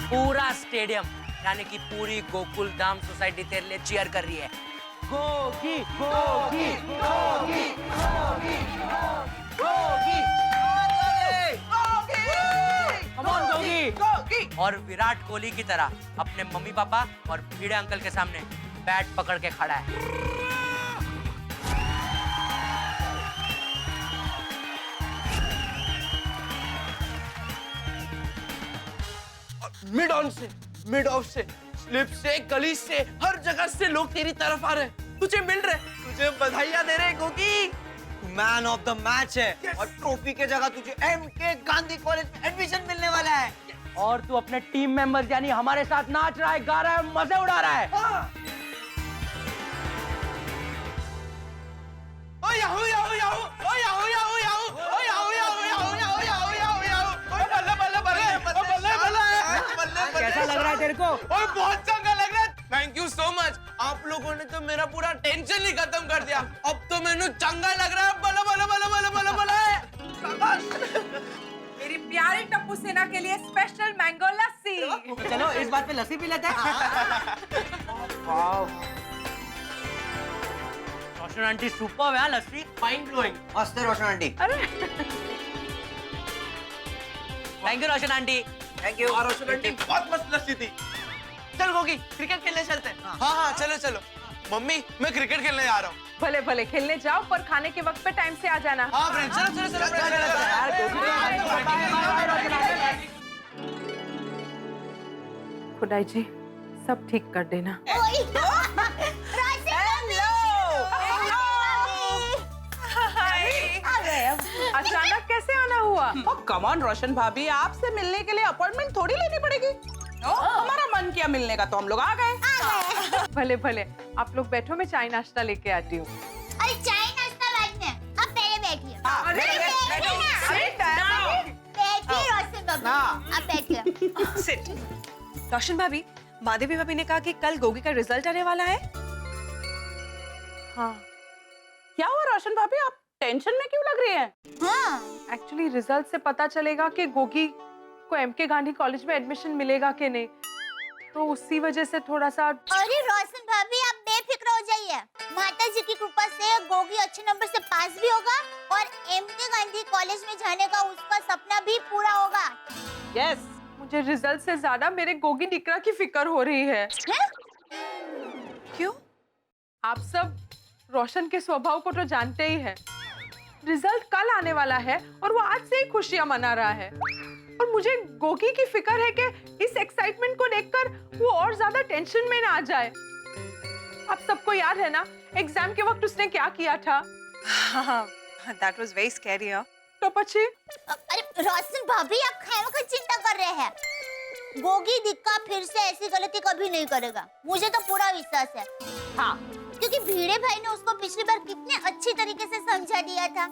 Speaker 8: पूरा स्टेडियम यानी कि पूरी गोकुल धाम सोसाइटी तेरे लिए चीयर कर रही है।
Speaker 9: Gogi Gogi Gogi Gogi Gogi
Speaker 8: come on Gogi. और विराट कोहली की तरह अपने मम्मी पापा और भिड़े अंकल के सामने बैट पकड़ के खड़ा है।
Speaker 9: मिड ऑन से, मिड ऑफ से, स्लिप से, गली से, हर जगह से लोग तेरी तरफ आ रहे, तुझे मिल रहे, तुझे बधाइयां दे रहे Gogi.
Speaker 15: Man of the match है और ट्रॉफी के जगह तुझे एमके गांधी कॉलेज में एडमिशन मिलने वाला है।
Speaker 8: और तू अपने टीम मेंबर्स यानी हमारे साथ नाच रहा है, गा रहा है, मजे उड़ा रहा है।
Speaker 9: ओ याहू याहू याहू, ओ याहू याहू याहू, ओ yahoo yahoo yahoo yahoo yahoo yahoo yahoo, ओ बल्ले बल्ले बल्ले बल्ले बल्ले।
Speaker 8: कैसा लग रहा है तेरे को?
Speaker 10: ओए बहुत चंगा लग रहा है। Thank you so much. आप लोगों ने तो मेरा पूरा टेंशन ही खत्म कर दिया। अब तो मैंने चंगा लग रहा है। बल्ले बल्ले बल्ले बल्ले बल्ले बल्ले। शाबाश।
Speaker 14: मेरी प्यारी टप्पू सेना के लिए स्पेशल मैंगो लस्सी।
Speaker 15: चलो इस बात पे लस्सी पी लेते हैं।
Speaker 8: रोशन आंटी सुपर है लस्सी,
Speaker 9: माइंड ब्लोइंग।
Speaker 15: मस्त है Roshan aunty.
Speaker 8: Thank you Roshan aunty.
Speaker 15: Thank you.
Speaker 9: और रोशन आंटी बहुत मस्त लस्सी थी। चल गोगी क्रिकेट खेलने चलते हैं।
Speaker 10: हाँ हाँ चलो चलो। मम्मी मैं क्रिकेट खेलने जा रहा हूँ।
Speaker 14: भले भले खेलने जाओ पर खाने के वक्त पे टाइम से आ जाना।
Speaker 10: हाँ फ्रेंड चलो चलो चलो।
Speaker 14: खुदाई जी सब ठीक कर देना। अचानक कैसे आना हुआ?
Speaker 16: कम ऑन रोशन भाभी, आपसे मिलने के लिए अपॉइंटमेंट थोड़ी लेनी पड़ेगी। हमारा मन किया मिलने का तो हम लोग आ गए।
Speaker 14: भले भले आप लोग बैठो, मैं चाय नाश्ता लेके आती हूँ।
Speaker 6: अरे चाय नाश्ता बाद में, आप पहले बैठिए। बैठिए रोशन बाबू, आप बैठिए।
Speaker 3: रोशन भाभी, माधवी भाभी ने कहा कि कल गोगी का रिजल्ट आने वाला है।
Speaker 14: हाँ।
Speaker 16: क्या हुआ रोशन भाभी, आप टेंशन में क्यों लग रही हैं?
Speaker 6: हाँ।
Speaker 14: एक्चुअली रिजल्ट से पता चलेगा कि गोगी को एमके गांधी कॉलेज में एडमिशन मिलेगा कि नहीं, तो उसी वजह से थोड़ा सा।
Speaker 6: अरे रोशन भाभी आप बेफिक्र हो जाइए, माता जी की कृपा से गोगी अच्छे नंबर से पास भी होगा और एमके गांधी कॉलेज में जाने का उसका सपना भी पूरा होगा।
Speaker 14: यस। मुझे रिजल्ट से ज्यादा मेरे गोगी डिकरा की फिक्र हो रही है।
Speaker 3: क्यों?
Speaker 14: आप सब रोशन के स्वभाव को तो जानते ही हैं। रिजल्ट कल आने वाला है और वो आज से ही खुशियां मना रहा है। और मुझे गोगी की फिक्र है कि इस एक्साइटमेंट को देखकर वो और ज्यादा टेंशन में ना आ जाए। आप सबको याद है ना एग्जाम के वक्त उसने क्या किया था?
Speaker 16: That was very scary, huh?
Speaker 14: तो पची?
Speaker 6: अरे रोशन भाभी, आप खाने की चिंता कर रहे हैं। गोगी दिक्का फिर से ऐसी गलती कभी नहीं करेगा, मुझे तो पूरा विश्वास है। हाँ, क्योंकि भीड़े भाई ने उसको पिछली बार कितने अच्छी तरीके से समझा दिया था।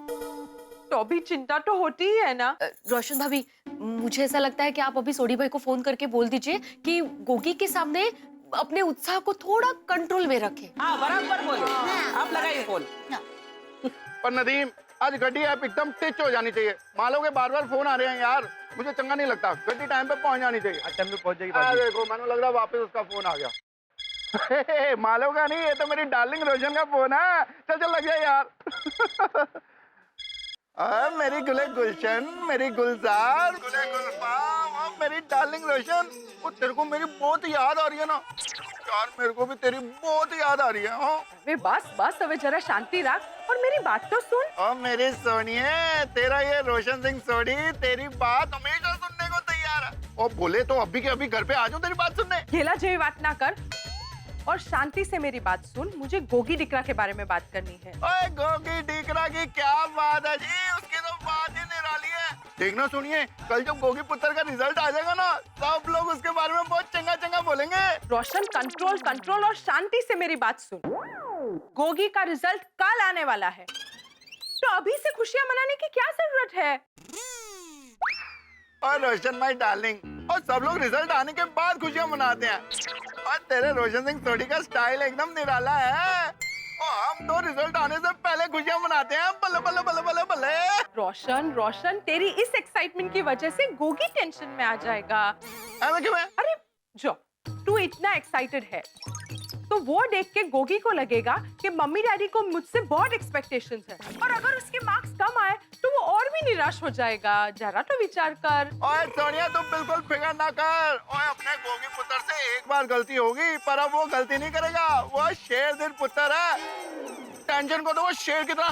Speaker 14: तो अभी चिंता तो होती ही है ना।
Speaker 3: रोशन भाभी, मुझे ऐसा लगता है कि आप अभी सोडी भाई को फोन करके बोल दीजिए कि गोगी के सामने अपने उत्साह को थोड़ा कंट्रोल में रखें।
Speaker 16: हाँ, बराबर बोले। आप लगाइए फोन।
Speaker 9: पर नदीम, आज गड्डी ऐप एकदम टिच हो जानी चाहिए। मालो के बार-बार फोन आ रहे हैं यार, मुझे चंगा नहीं लगता। गड्डी टाइम पे पहुंच जानी चाहिए। टाइम पे पहुंच जाएगी। देखो, मैंने लग रहा वापस उसका फोन आ गया। मालो का नहीं, ये तो मेरी डार्लिंग रोशन का फोन है। चल चल लग जाए यार। मेरी गुले गुलशन, मेरी गुलजार, गुले गुलफाम, मेरी डार्लिंग रोशन। वो तेरे को मेरी बहुत याद आ रही है ना यार, मेरे को भी तेरी बहुत याद आ रही है।
Speaker 14: वे बस अब जरा शांति रख और मेरी बात तो सुन।
Speaker 9: मेरी सोनिए, तेरा ये रोशन सिंह सोडी तेरी बात हमेशा सुनने को तैयार है। और बोले तो अभी के अभी घर पे आ जाऊं तेरी बात सुनने।
Speaker 14: गेला जेवी बात ना कर और शांति से मेरी बात सुन। मुझे गोगी डिकरा के बारे में बात करनी है।
Speaker 9: ओए, गोगी डिकरा की क्या बात है जी, उसकी तो बात ही निराली है। देखना सुनिए, कल जब गोगी पुत्र का रिजल्ट आ जाएगा ना, सब लोग उसके बारे में बहुत चंगा चंगा बोलेंगे।
Speaker 14: रोशन, कंट्रोल और शांति से मेरी बात सुन। गोगी का रिजल्ट कल आने वाला है, तो अभी से खुशियां मनाने की क्या जरूरत है?
Speaker 9: और रोशन माय डार्लिंग, और सब लोग रिजल्ट आने के बाद खुशियां मनाते हैं। और तेरे रोशन सिंह सोडी का स्टाइल एकदम निराला है। और हम तो रिजल्ट आने से पहले खुशियां मनाते हैं। बल्ले बल्ले बल्ले बल्ले बल्ले।
Speaker 14: रोशन, तेरी इस एक्साइटमेंट की वजह से गोगी टेंशन में आ जाएगा।
Speaker 9: ऐसा क्यों है?
Speaker 14: अरे जो तू इतना एक्साइटेड है तो वो देख के गोगी को लगेगा कि मम्मी डैडी को मुझसे बहुत एक्सपेक्टेशंस है, और अगर उसके मार्क्स कम आए तो वो और भी निराश हो जाएगा। जरा तो विचार कर।
Speaker 9: ओए सोनिया, तुम बिल्कुल फिक्र ना कर। ओए, अपने गोगी पुत्र से एक बार गलती होगी, पर अब वो गलती नहीं करेगा। वो शेर दिल पुत्र है, टेंशन को तो वो शेर की तरह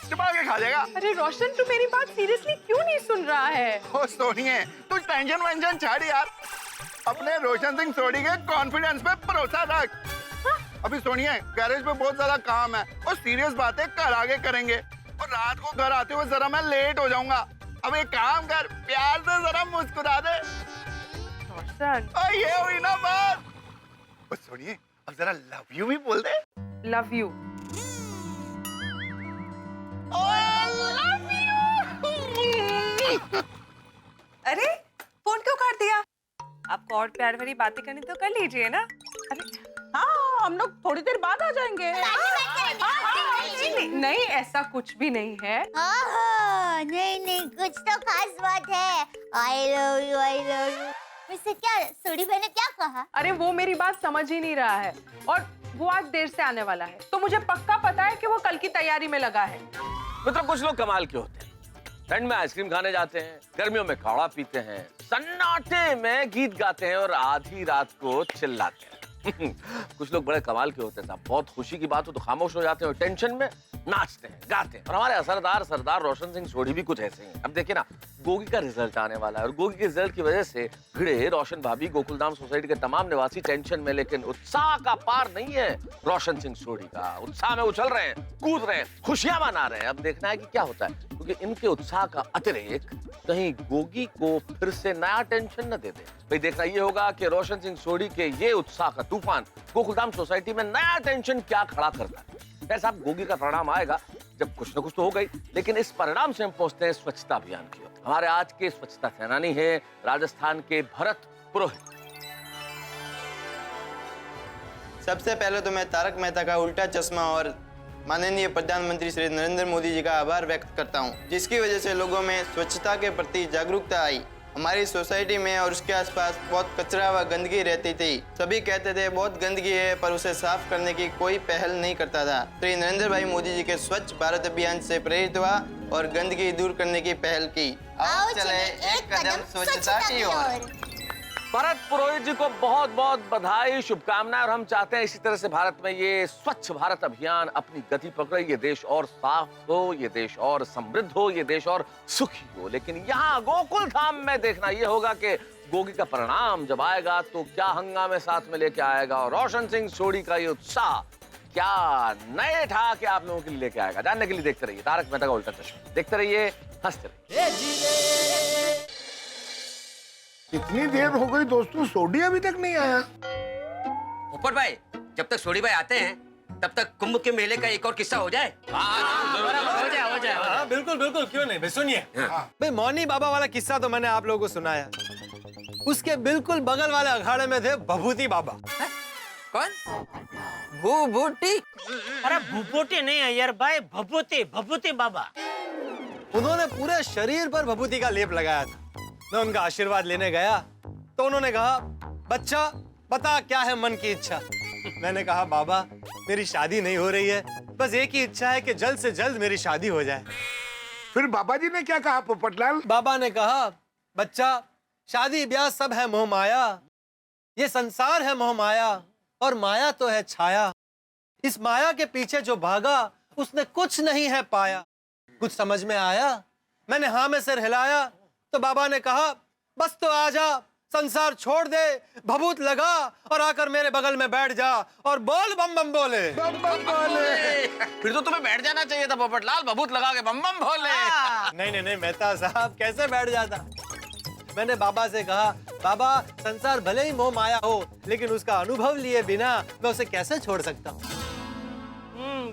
Speaker 9: चिपा के खा जाएगा।
Speaker 14: अरे रोशन, तू मेरी बात सीरियसली क्यों नहीं सुन रहा है?
Speaker 9: ओ सोनिए, तू टेंशन वेंशन छाड़ यार, अपने रोशन सिंह सोडी के कॉन्फिडेंस पे भरोसा रख। अभी सोनिए, गैरेज पे बहुत ज्यादा काम है और सीरियस बातें कल आगे करेंगे। और रात को घर आते हुए जरा मैं लेट हो जाऊंगा। अब एक काम कर, प्यार से जरा मुस्कुरा दे।
Speaker 14: रोशन,
Speaker 9: ये हुई ना बात। सोनिए, अब जरा लव यू भी बोल दे।
Speaker 14: Love you.
Speaker 16: अरे फोन क्यों काट दिया? आपको और प्यार भरी बातें करनी तो कर लीजिए ना।
Speaker 14: अरे हाँ, हम लोग थोड़ी देर बाद आ जाएंगे। नहीं, ऐसा कुछ भी नहीं है।
Speaker 6: नहीं, कुछ तो खास बात है। I love you. वैसे क्या सोडी भाई ने क्या कहा?
Speaker 14: अरे वो मेरी बात समझ ही नहीं रहा है, और वो आज देर से आने वाला है, तो मुझे पक्का पता है कि वो कल की तैयारी में लगा है।
Speaker 11: मतलब कुछ लोग कमाल के होते हैं, ठंड में आइसक्रीम खाने जाते हैं, गर्मियों में काढ़ा पीते हैं, सन्नाटे में गीत गाते हैं और आधी रात को चिल्लाते हैं। कुछ लोग बड़े कमाल के होते हैं साहब, बहुत खुशी की बात हो तो खामोश हो जाते हैं और टेंशन में नाचते हैं, गाते हैं। और हमारे असरदार सरदार रोशन सिंह सोडी भी कुछ ऐसे हैं। अब देखिए ना, गोगी का रिजल्ट आने वाला है और गोगी के रिजल्ट की वजह से भिड़े, रोशन भाभी, गोकुलधाम सोसाइटी के तमाम निवासी टेंशन में, लेकिन उत्साह का पार नहीं है रोशन सिंह सोडी का। उत्साह में उछल रहे हैं, कूद रहे हैं, खुशियां मना रहे हैं। अब देखना है कि क्या होता है, क्योंकि इनके उत्साह का अतिरेक कहीं गोगी को फिर से नया टेंशन न दे दे। भाई देखना ये होगा कि रोशन सिंह सोडी के ये उत्साह का तूफान गोकुलधाम सोसाइटी में नया टेंशन क्या खड़ा करता है। खैर साहब, गोगी का परिणाम आएगा जब कुछ न कुछ तो हो गई, लेकिन इस परिणाम से हम पहुंचते हैं स्वच्छता अभियान की ओर। हमारे आज के स्वच्छता सेनानी है राजस्थान के भरत पुरोहित।
Speaker 10: सबसे पहले तो मैं तारक मेहता का उल्टा चश्मा और माननीय प्रधानमंत्री श्री नरेंद्र मोदी जी का आभार व्यक्त करता हूं, जिसकी वजह से लोगों में स्वच्छता के प्रति जागरूकता आई। हमारी सोसाइटी में और उसके आसपास बहुत कचरा व गंदगी रहती थी। सभी कहते थे बहुत गंदगी है, पर उसे साफ करने की कोई पहल नहीं करता था। श्री नरेंद्र भाई मोदी जी के स्वच्छ भारत अभियान से प्रेरित हुआ और गंदगी दूर करने की पहल की। आओ चले एक कदम स्वच्छता की ओर।
Speaker 11: भरत पुरोहित जी को बहुत बहुत बधाई, शुभकामनाएं। और हम चाहते हैं इसी तरह से भारत में ये स्वच्छ भारत अभियान अपनी गति पकड़े, ये देश और साफ हो, ये देश और समृद्ध हो, ये देश और सुखी हो। लेकिन यहाँ गोकुल धाम में देखना ये होगा कि गोगी का परिणाम जब आएगा तो क्या हंगामे साथ में लेके आएगा, और रोशन सिंह सोढ़ी का ये उत्साह क्या नए ठाके आप लोगों के लिए लेके आएगा। जानने के लिए देखते रहिए तारक मेहता का उल्टा चश्मा, देखते रहिए, हंसते रहिए।
Speaker 9: इतनी देर हो गई दोस्तों, सोडी अभी तक नहीं आया।
Speaker 8: ऊपर भाई, जब तक सोडी भाई आते हैं तब तक कुंभ के मेले का एक और किस्सा हो जाए।
Speaker 12: हो जाए। बिल्कुल बिल्कुल, क्यों नहीं भाई, सुनिए भाई। मौनी बाबा वाला किस्सा तो मैंने आप लोगों को सुनाया, उसके बिल्कुल बगल वाले अखाड़े में थे भभूति बाबा।
Speaker 8: कौन? भूभूति?
Speaker 4: अरे भूभूति नहीं है यार भाई, भभूति, भभूति बाबा।
Speaker 12: उन्होंने पूरे शरीर पर भभूति का लेप लगाया था। मैं उनका आशीर्वाद लेने गया तो उन्होंने कहा, बच्चा बता क्या है मन की इच्छा। मैंने कहा, बाबा मेरी शादी नहीं हो रही है, बस एक ही इच्छा है कि जल्द से जल्द मेरी शादी हो जाए।
Speaker 9: फिर बाबा जी ने क्या कहा पोपटलाल?
Speaker 12: बाबा ने कहा, बच्चा शादी ब्याह सब है मोह माया, ये संसार है मोह माया और माया तो है छाया। इस माया के पीछे जो भागा उसने कुछ नहीं है पाया। कुछ समझ में आया? मैंने हाँ में सिर हिलाया तो बाबा ने कहा, बस तो आजा, संसार छोड़ दे, भभूत लगा और आकर मेरे बगल में बैठ जा और बोल बम बम बोले।
Speaker 9: बम बम बोले।
Speaker 11: फिर तो तुम्हें बैठ जाना चाहिए था पोपटलाल, भभूत लगा के बम बम बोले।
Speaker 12: नहीं नहीं मेहता साहब, कैसे बैठ जाता। मैंने बाबा से कहा, बाबा संसार भले ही मोह माया हो लेकिन उसका अनुभव लिए बिना मैं उसे कैसे छोड़ सकता हूँ।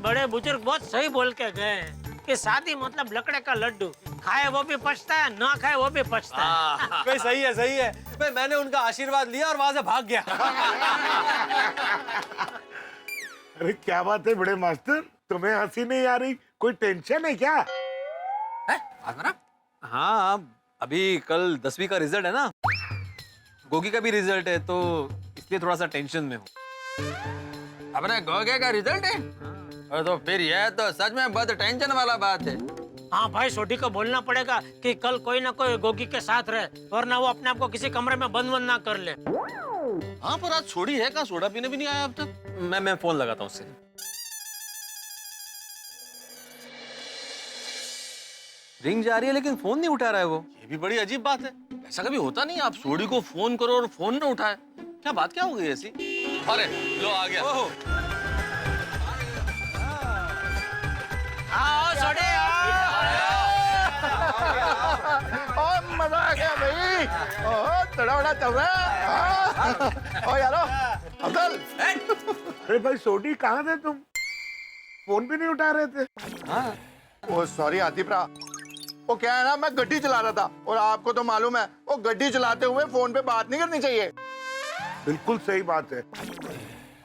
Speaker 4: बड़े बुजुर्ग बहुत सही बोल के गए हैं कि शादी मतलब लकड़े का लड्डू, खाए वो भी पछता है, ना खाए वो भी पछता है।
Speaker 12: भाई सही है सही है। भाई मैंने उनका आशीर्वाद लिया और वहां से भाग गया।
Speaker 9: अरे क्या बात है बड़े मास्टर, तुम्हें हंसी नहीं आ रही? कोई टेंशन है क्या?
Speaker 5: हाँ, अभी कल 10वीं का रिजल्ट है ना, गोगी का भी रिजल्ट है, तो इसलिए थोड़ा सा टेंशन में हूँ।
Speaker 13: अपने गोगे का रिजल्ट है? और तो फिर यह तो सच में बहुत टेंशन वाला बात है।
Speaker 4: हाँ भाई, सोडी को बोलना पड़ेगा कि कल कोई ना कोई गोगी के साथ रहे, वरना वो अपने आप को किसी कमरे में बंद ना कर ले।
Speaker 11: हाँ पर आज सोडी है, कहाँ सोडा पीने भी नहीं आया अब तक।
Speaker 5: मैं फोन लगाता हूँ उससे। रिंग जा रही है लेकिन फोन नहीं उठा रहा है वो।
Speaker 11: ये भी बड़ी अजीब बात है, ऐसा कभी होता नहीं। आप सोडी को फोन करो और फोन ना उठाए, क्या बात क्या हो गई ऐसी? अरे लो आ गया।
Speaker 4: आओ सोडी,
Speaker 9: और मजा आ गया भाई। बड़ा बड़ा चल रहा है। ओ यारो अब्दुल, अरे भाई सोडी कहाँ थे तुम? फोन भी नहीं उठा रहे थे।
Speaker 10: हाँ। ओ सॉरी आतिफ रा, वो क्या है ना, मैं गड्डी चला रहा था और आपको तो मालूम है वो गड्डी चलाते हुए फोन पे बात नहीं करनी चाहिए।
Speaker 9: बिल्कुल सही बात है,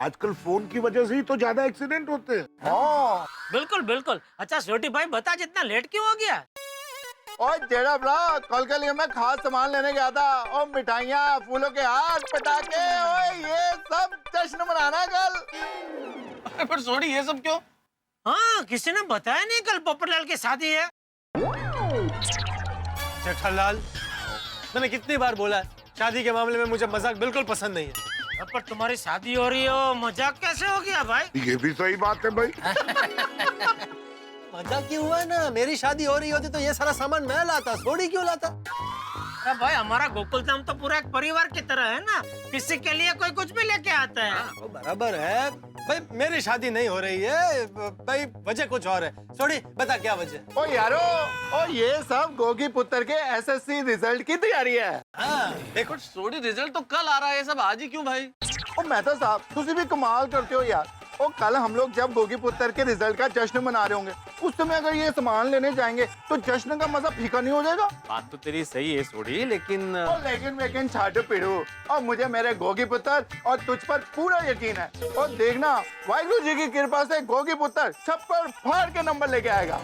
Speaker 9: आजकल फोन की वजह से ही तो ज्यादा एक्सीडेंट होते हैं।
Speaker 10: हाँ
Speaker 4: बिल्कुल बिल्कुल। अच्छा छोटी भाई बता, जितना लेट क्यों हो गया?
Speaker 10: और तेरा बड़ा, कल के लिए मैं खास सामान लेने गया था और मिठाइयाँ, फूलों के हार, पटाखे, और ये सब जश्न मनाना कल।
Speaker 11: पर सोडी ये सब क्यों?
Speaker 4: हाँ, किसी ने बताया नहीं कल पोपटलाल की शादी है।
Speaker 12: जेठालाल, मैंने कितनी बार बोला है, शादी के मामले में मुझे मजाक बिल्कुल पसंद नहीं है।
Speaker 4: पर तुम्हारी शादी हो रही हो, मजाक कैसे हो गया भाई?
Speaker 9: ये भी सही बात है भाई।
Speaker 12: मजाक क्यों हुआ ना, मेरी शादी हो रही होती तो ये सारा सामान मैं लाता, सोडी क्यों लाता?
Speaker 4: अरे भाई, हमारा गोकुल धाम तो पूरा एक परिवार की तरह है ना, किसी के लिए कोई कुछ भी लेके आता है।
Speaker 12: वो बराबर है भाई, मेरी शादी नहीं हो रही है भाई, वजह कुछ और है। सोडी बता क्या वजह?
Speaker 10: ओ यारो, ओ ये सब गोगी पुत्र के एसएससी रिजल्ट की तैयारी है।
Speaker 12: हाँ,
Speaker 11: देखो सोडी रिजल्ट तो कल आ रहा है, ये सब आज ही क्यों भाई?
Speaker 10: ओ मेहता साहब, तुझे भी कमाल करते हो यार। ओ कल हम लोग जब गोगी पुत्र के रिजल्ट का जश्न मना रहे होंगे, उस समय अगर ये सामान लेने जाएंगे तो जश्न का मजा फीका नहीं हो जाएगा?
Speaker 5: बात तो तेरी सही है सोडी, लेकिन
Speaker 10: लेकिन छाटो पीड़ू, और मुझे मेरे गोगी पुत्र और तुझ पर पूरा यकीन है। और देखना, वाहिगुरु जी की कृपा से गोगी पुत्र छप्पर फाड़ के नंबर लेके आएगा।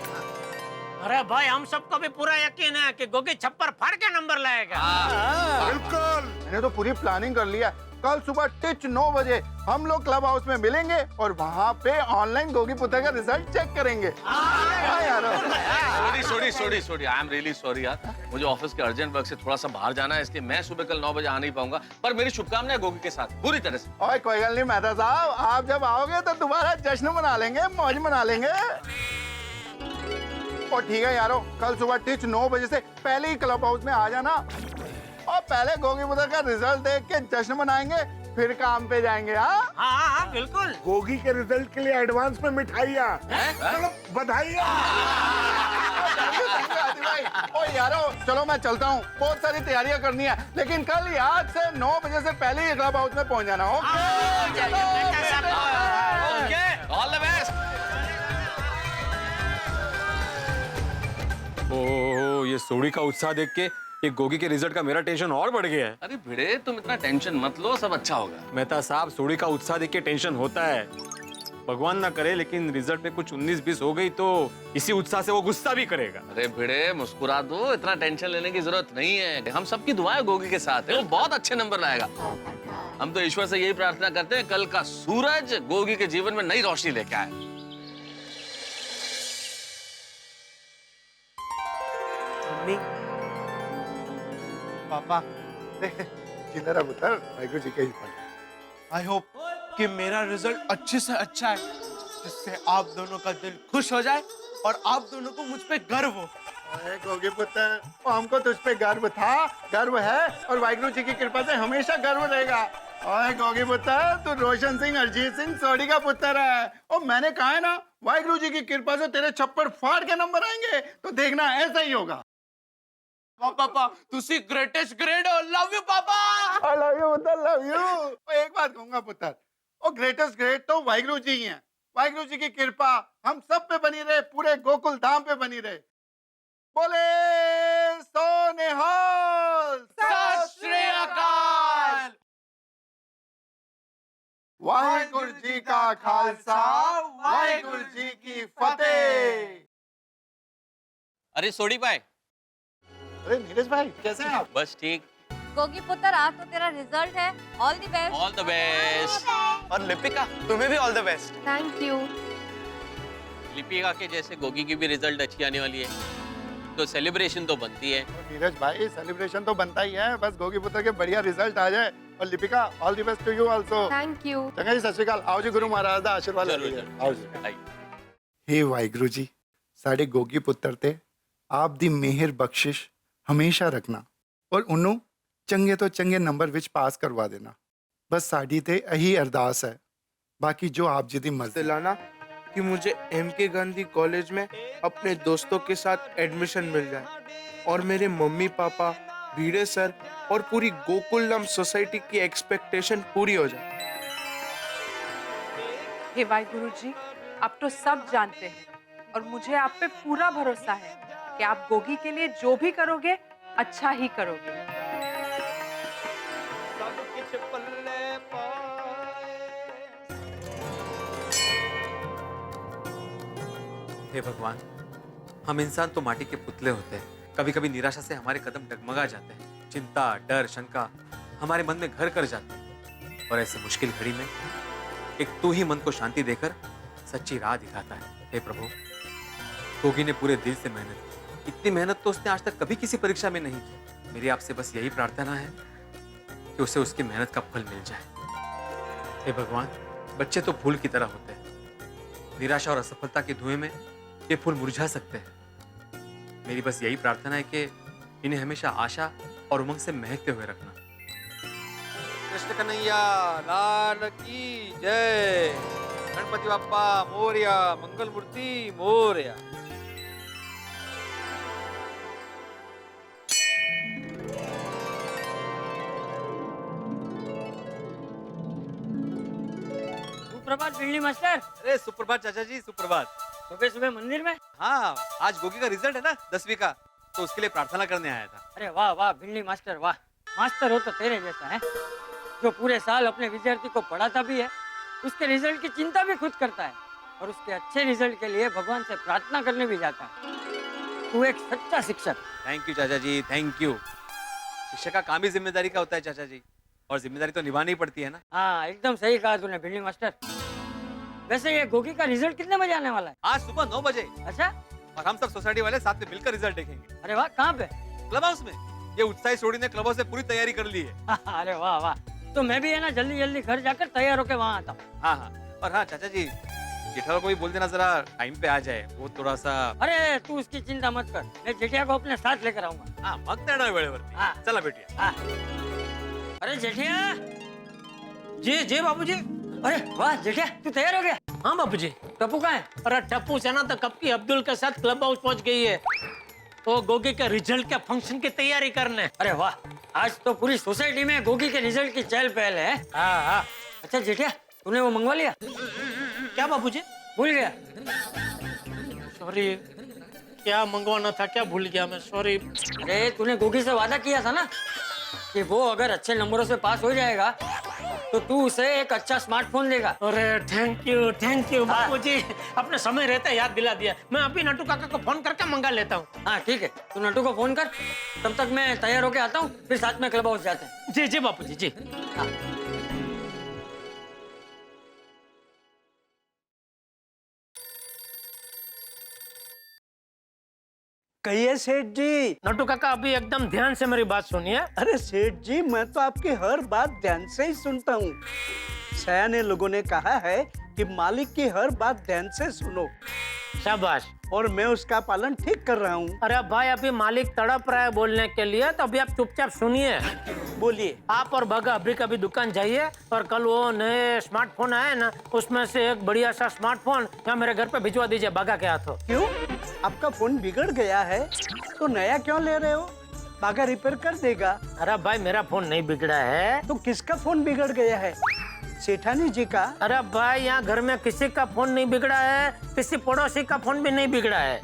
Speaker 4: अरे भाई, हम सबको भी पूरा यकीन है कि गोगी छप्पर फाड़ के नंबर लाएगा।
Speaker 9: बिल्कुल। मैंने तो पूरी प्लानिंग कर लिया। कल सुबह टिच 9 बजे हम लोग क्लब हाउस में मिलेंगे और वहाँ पे ऑनलाइन गोगी पुत्र का रिजल्ट चेक करेंगे। हाँ यार।
Speaker 11: Sorry I am really sorry यार, मुझे ऑफिस के अर्जेंट वर्क से थोड़ा सा बाहर जाना है, इसलिए मैं सुबह कल 9 बजे आ नहीं पाऊंगा, पर मेरी शुभकामनाएं गोगी के साथ पूरी तरह से।
Speaker 9: ओए कोई गल नहीं मेहता साहब, आप जब आओगे तो दोबारा जश्न मना लेंगे, मौज मना लेंगे। और ठीक है यारो, कल सुबह टिच 9 बजे से पहले ही क्लब हाउस में आ जाना और पहले गोगी पुत्र का रिजल्ट देख के जश्न मनाएंगे, फिर काम पे जाएंगे। हाँ
Speaker 15: हाँ बिल्कुल।
Speaker 9: गोगी के रिजल्ट के लिए एडवांस में मिठाइयाँ, बधाइयाँ। ओ यारो चलो मैं चलता हूँ, बहुत सारी तैयारियां करनी है, लेकिन कल याद से 9 बजे से पहले ही क्लब हाउस में पहुँच जाना। Okay
Speaker 11: all the best.
Speaker 5: ओह, ये सोडी का उत्साह देख के ये गोगी के रिजल्ट का मेरा टेंशन और बढ़ गया है।
Speaker 11: अरे भिड़े तुम इतना टेंशन मत लो, सब अच्छा होगा।
Speaker 5: मेहता साहब, सोडी का उत्साह देख के टेंशन होता है, भगवान ना करे लेकिन रिजल्ट में कुछ 19-20 हो गई तो इसी उत्साह से वो गुस्सा भी करेगा।
Speaker 11: अरे भिड़े मुस्कुरा दो, इतना टेंशन लेने की जरूरत नहीं है, हम सबकी दुआएं गोगी के साथ है, वो बहुत अच्छे नंबर लाएगा। हम तो ईश्वर से यही प्रार्थना करते हैं कल का सूरज गोगी के जीवन में नई रोशनी लेके आए।
Speaker 9: पापा जिंदा पुत्र, वाहिगुरु जी के ही फल।
Speaker 10: आई होप कि मेरा रिजल्ट अच्छे से अच्छा है, जिससे आप दोनों का दिल खुश हो जाए और आप दोनों को मुझ पे गर्व हो।
Speaker 9: अरे गोगी पुत्र, हमको तुझ पे गर्व था, गर्व है और वाहिगुरु जी की कृपा से हमेशा गर्व रहेगा। ओए गोगी पुत्र, तू रोशन सिंह अरिजीत सिंह सोडी का पुत्र है और मैंने कहा है ना, वाहिगुरु जी की कृपा से तेरे छप्पर फाड़ के नंबर आएंगे, तो देखना ऐसा ही होगा।
Speaker 10: पापा तुसी ग्रेटेस्ट ग्रेड हो, लव यू पापा।
Speaker 9: आई लव यू पुत्र, लव यू। एक बात कहूंगा पुत्र, और ग्रेटेस्ट ग्रेट तो वाहिगुरु जी ही हैं। वाहिगुरु जी की कृपा हम सब पे बनी रहे, पूरे गोकुल धाम पे बनी रहे। बोले सो निहाल,
Speaker 10: सत श्री अकाल।
Speaker 9: वाहिगुरु जी का खालसा, वाहिगुरु जी की फतेह।
Speaker 8: अरे सोडी भाई।
Speaker 9: अरे नीरज भाई कैसे हैं आप?
Speaker 11: बस ठीक।
Speaker 3: गोगी पुत्र, आज तो तेरा रिजल्ट है, all the best.
Speaker 11: All the best.
Speaker 10: और लिपिका तुम्हें भी all the best.
Speaker 3: Thank you.
Speaker 8: Lipika के जैसे गोगी की भी रिजल्ट अच्छी आने वाली है, तो सेलिब्रेशन तो बनती है।
Speaker 9: नीरज भाई सेलिब्रेशन तो बनता ही है, बस गोगी पुत्र के बढ़िया रिजल्ट आ जाए। और Lipika all the best to you also.
Speaker 3: Thank you.
Speaker 9: चंगा जी, सत श्री अकाल। आओ जी गुरु महाराज दा आशीर्वाद ले लीजिए। आओ जी। हे वाहिगुरु जी, साडे गोगी पुत्र ते आप दी मेहर बख्शिश हमेशा रखना और उन्हों चंगे तो चंगे नंबर विच पास करवा देना। बस साड़ी ते यही अरदास है, बाकी जो आप जी दी मर्जी।
Speaker 10: दिलाना कि मुझे एमके गांधी कॉलेज में अपने दोस्तों के साथ एडमिशन मिल जाए और मेरे मम्मी पापा, भिड़े सर और पूरी गोकुलधाम सोसाइटी की एक्सपेक्टेशन पूरी हो जाए।
Speaker 14: हे वाहिगुरु जी, आप तो सब जानते हैं और मुझे आप पे पूरा भरोसा है कि आप गोगी के लिए जो भी करोगे अच्छा ही करोगे।
Speaker 5: हे भगवान, हम इंसान तो माटी के पुतले होते हैं, कभी कभी निराशा से हमारे कदम डगमगा जाते हैं, चिंता डर शंका हमारे मन में घर कर जाते हैं और ऐसे मुश्किल घड़ी में एक तू ही मन को शांति देकर सच्ची राह दिखाता है। हे प्रभु, गोगी ने पूरे दिल से मेहनत की, इतनी मेहनत तो उसने आज तक कभी किसी परीक्षा में नहीं की। मेरी आपसे बस यही प्रार्थना है कि उसे उसकी मेहनत का फल मिल जाए। हे भगवान, बच्चे तो फूल की तरह होते हैं, निराशा और असफलता के धुएं में ये फूल मुरझा सकते हैं। मेरी बस यही प्रार्थना है कि इन्हें हमेशा आशा और उमंग से महकते हुए रखना। कृष्ण कन्हैया लाल की जय। गणपति बाप्पा मोरया, मंगल मूर्ति मोरया।
Speaker 17: सुप्रभात बिल्ली मास्टर।
Speaker 5: अरे सुप्रभात चाचा जी, सुप्रभात।
Speaker 17: सुबह सुबह मंदिर में?
Speaker 5: हाँ, आज गोगी का रिजल्ट है ना 10वीं का, तो उसके लिए प्रार्थना करने आया था।
Speaker 17: अरे वाह वाह बिल्ली मास्टर वाह, मास्टर हो तो तेरे जैसा है, जो पूरे साल अपने विद्यार्थी को पढ़ाता भी है, उसके रिजल्ट की चिंता भी खुद करता है और उसके अच्छे रिजल्ट के लिए भगवान से प्रार्थना करने भी जाता है। तू एक सच्चा शिक्षक।
Speaker 5: थैंक यू चाचा जी, थैंक यू। शिक्षक का काम ही जिम्मेदारी का होता है चाचा जी, और जिम्मेदारी तो निभानी पड़ती है ना।
Speaker 17: हाँ एकदम सही कहा तूने बिल्डिंग मास्टर। वैसे ये गोगी का रिजल्ट कितने बजे आने वाला है?
Speaker 5: आज सुबह 9 बजे।
Speaker 17: अच्छा,
Speaker 5: और हम सब सोसाइटी वाले साथ में मिलकर रिजल्ट देखेंगे।
Speaker 17: अरे वाह, कहाँ पे?
Speaker 5: क्लब हाउस में। ये उत्साही सोडी ने क्लब हाउस से पूरी तैयारी कर ली है।
Speaker 17: अरे वाह वाह, तो मैं भी है ना जल्दी जल्दी घर जाकर तैयार होकर वहाँ आता हूँ।
Speaker 5: हाँ हाँ, और हाँ चाचा जी, जेठालाल को भी बोल देना जरा टाइम पे आ जाए, वो थोड़ा सा।
Speaker 17: अरे तू उसकी चिंता मत कर, मैं जेठिया को अपने साथ लेकर आऊंगा।
Speaker 5: हाँ मग तेरा वेळेवरती।
Speaker 17: हाँ
Speaker 5: चला बेटिया।
Speaker 17: हाँ। अरे जेठिया।
Speaker 4: जी जी बाबूजी।
Speaker 17: अरे वाह जेठिया, तू तैयार हो गया?
Speaker 4: हाँ बाबूजी।
Speaker 17: टप्पू कहाँ है?
Speaker 4: अरे टप्पू से ना तो कब की अब्दुल के साथ क्लब हाउस पहुंच गई है, वो गोगी के रिजल्ट के फंक्शन की तैयारी करने।
Speaker 17: अरे वाह, आज तो पूरी सोसाइटी में गोगी के रिजल्ट की चहल पहल है।
Speaker 4: हाँ हाँ।
Speaker 17: अच्छा जेठिया, तूने वो मंगवा लिया?
Speaker 4: क्या बाबूजी?
Speaker 17: भूल गया?
Speaker 4: सॉरी, क्या मंगवाना था, क्या भूल गया मैं, सॉरी।
Speaker 17: अरे तूने गोगी से वादा किया था ना कि वो अगर अच्छे नंबरों से पास हो जाएगा तो तू उसे एक अच्छा स्मार्टफोन देगा।
Speaker 4: अरे थैंक यू बाबूजी, अपने समय रहता याद दिला दिया। मैं अभी नटू काका को फोन करके मंगा लेता हूँ।
Speaker 17: हाँ ठीक है, तू नटू को फोन कर, तब तक मैं तैयार होके आता हूँ, फिर साथ में क्लब हाउस जाते हैं।
Speaker 4: जी जी बापूजी जी।
Speaker 17: हाँ।
Speaker 18: कहिए सेठ जी।
Speaker 4: नटू काका अभी एकदम ध्यान से मेरी बात सुनिए।
Speaker 18: अरे सेठ जी, मैं तो आपकी हर बात ध्यान से ही सुनता हूँ। सयाने लोगों ने कहा है कि मालिक की हर बात ध्यान से सुनो।
Speaker 4: शाबाश।
Speaker 18: और मैं उसका पालन ठीक कर रहा हूँ।
Speaker 4: अरे भाई, अभी मालिक तड़प रहा है बोलने के लिए, तो अभी आप चुपचाप सुनिए।
Speaker 18: बोलिए।
Speaker 4: आप और भगा अभी कभी दुकान जाइए और कल वो नए स्मार्टफोन आए ना, उसमें से एक बढ़िया सा स्मार्टफोन यहाँ मेरे घर पे भिजवा दीजिए बागा के हाथों।
Speaker 18: क्यों? आपका फोन बिगड़ गया है तो नया क्यों ले रहे हो? बागा रिपेयर कर देगा।
Speaker 4: अरे भाई, मेरा फोन नहीं बिगड़ा है।
Speaker 18: तो किसका फोन बिगड़ गया है? सेठानी जी का।
Speaker 4: अरे भाई, यहाँ घर में किसी का फोन नहीं बिगड़ा है, किसी पड़ोसी का फोन भी नहीं बिगड़ा है।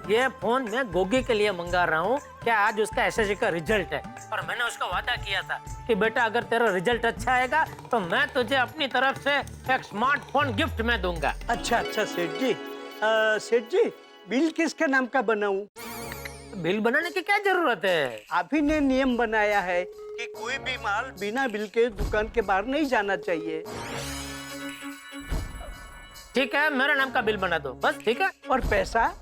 Speaker 4: ये फोन मैं गोगी के लिए मंगा रहा हूँ। क्या आज उसका एसएससी का रिजल्ट है, और मैंने उसका वादा किया था कि बेटा अगर तेरा रिजल्ट अच्छा आएगा तो मैं तुझे अपनी तरफ से एक स्मार्टफोन गिफ्ट में दूंगा।
Speaker 18: अच्छा सेठ जी। सेठ जी, बिल किसके नाम का बनाऊं?
Speaker 4: बिल बनाने की क्या जरूरत है?
Speaker 18: आप ही ने नियम बनाया है कि कोई भी माल बिना बिल के दुकान के बाहर नहीं जाना चाहिए।
Speaker 4: ठीक है, मेरे नाम का बिल बना दो बस। ठीक है।
Speaker 18: और पैसा?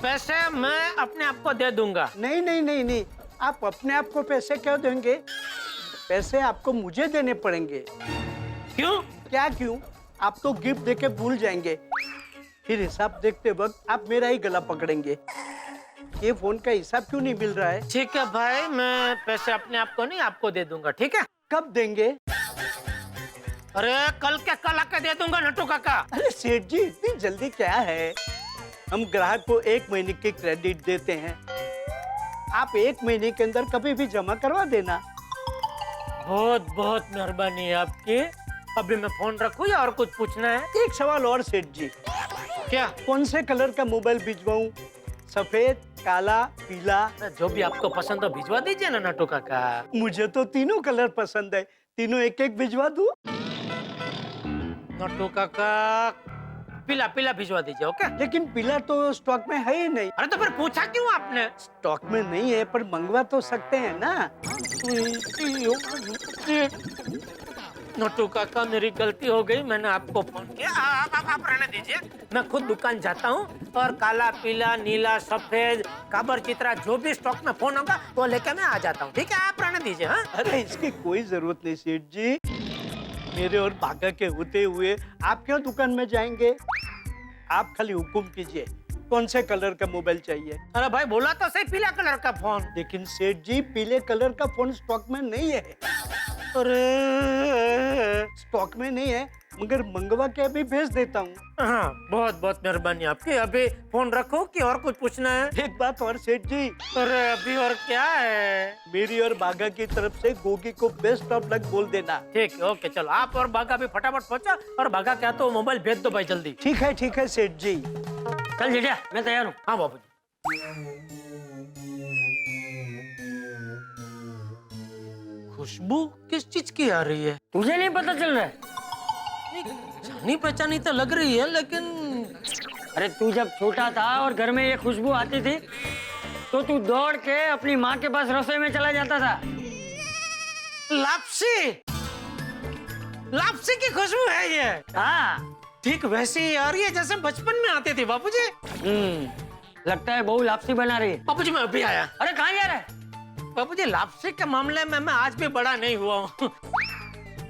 Speaker 4: पैसे मैं अपने आप को दे दूंगा।
Speaker 18: नहीं, आप अपने आप को पैसे क्यों देंगे? पैसे आपको मुझे देने पड़ेंगे।
Speaker 4: क्यों?
Speaker 18: क्या क्यों? आप तो गिफ्ट देके भूल जाएंगे, फिर हिसाब देखते वक्त आप मेरा ही गला पकड़ेंगे। ये फोन का हिसाब क्यों नहीं मिल रहा है?
Speaker 4: ठीक है भाई, मैं पैसे अपने आप को नहीं आपको दे दूंगा। ठीक है।
Speaker 18: कब देंगे?
Speaker 4: अरे कल के कल आके दे दूंगा नटू काका।
Speaker 18: अरे सेठ जी, इतनी जल्दी क्या है? हम ग्राहक को 1 महीने की क्रेडिट देते हैं, आप 1 महीने के अंदर कभी भी जमा करवा देना।
Speaker 4: बहुत बहुत मेहरबानी है आपकी। अभी मैं फोन रखूं या और कुछ पूछना है?
Speaker 18: एक सवाल और सेठ जी।
Speaker 4: क्या?
Speaker 18: कौन से कलर का मोबाइल भिजवाऊं? सफेद, काला, पीला?
Speaker 4: जो भी आपको पसंद हो भिजवा दीजिए ना नटू काका।
Speaker 18: मुझे तो तीनों कलर पसंद है, तीनों एक एक भिजवा दूं?
Speaker 4: नटू काका, पीला पीला भिजवा दीजिए। ओके।
Speaker 18: लेकिन पीला तो स्टॉक में है ही नहीं।
Speaker 4: अरे तो फिर पूछा क्यों आपने?
Speaker 18: स्टॉक में नहीं है, पर मंगवा तो सकते हैं ना।
Speaker 4: नटू काका, मेरी गलती हो गई, मैंने आपको फोन किया। आप रहने दीजिए, मैं खुद दुकान जाता हूँ और काला, पीला, नीला, सफेद, काबर चित्रा जो भी स्टॉक में फोन होगा वो लेके मैं आ जाता हूँ। ठीक है, आप रहने दीजिए। हाँ?
Speaker 18: अरे इसकी कोई जरूरत नहीं सेठ जी, मेरे और भागा के होते हुए आप क्यों दुकान में जाएंगे? आप खाली हुक्म कीजिए, कौन से कलर का मोबाइल चाहिए?
Speaker 4: अरे भाई, बोला तो सही पीला कलर का फोन।
Speaker 18: लेकिन सेठ जी, पीले कलर का फोन स्टॉक में नहीं है।
Speaker 4: अरे
Speaker 18: स्टॉक में नहीं है, मगर मंगवा के अभी भेज देता हूँ।
Speaker 4: हाँ, बहुत बहुत मेहरबानी आपकी। अभी फोन रखो कि और कुछ पूछना है?
Speaker 18: एक बात और सेठ जी।
Speaker 4: अरे अभी और क्या है?
Speaker 18: मेरी और बागा की तरफ से गोगी को बेस्ट ऑफ लक बोल देना।
Speaker 4: ठीक है, ओके, चलो आप और बागा भी फटाफट पहुंचो, और बागा क्या तो मोबाइल भेज दो भाई जल्दी।
Speaker 18: ठीक है सेठ जी।
Speaker 17: चल जेठिया, मैं तैयार हूँ।
Speaker 4: हाँ बाबू जी। खुशबू किस चीज की आ रही है?
Speaker 17: तुझे नहीं पता चल रहा है?
Speaker 4: जानी पहचानी तो लग रही है, लेकिन
Speaker 17: अरे तू जब छोटा था और घर में ये खुशबू आती थी तो तू दौड़ के अपनी माँ के पास रसोई में चला जाता था।
Speaker 4: लापसी, लापसी की खुशबू है ये।
Speaker 17: हाँ,
Speaker 4: ठीक वैसी ही आ रही है जैसे बचपन में आती थी बापूजी।
Speaker 17: लगता है बहू लापसी बना रही है।
Speaker 4: बापूजी मैं अभी आया।
Speaker 17: अरे कहाँ जा रहा है?
Speaker 4: बापूजी लापसी के मामले में मैं आज भी बड़ा नहीं हुआ हूँ।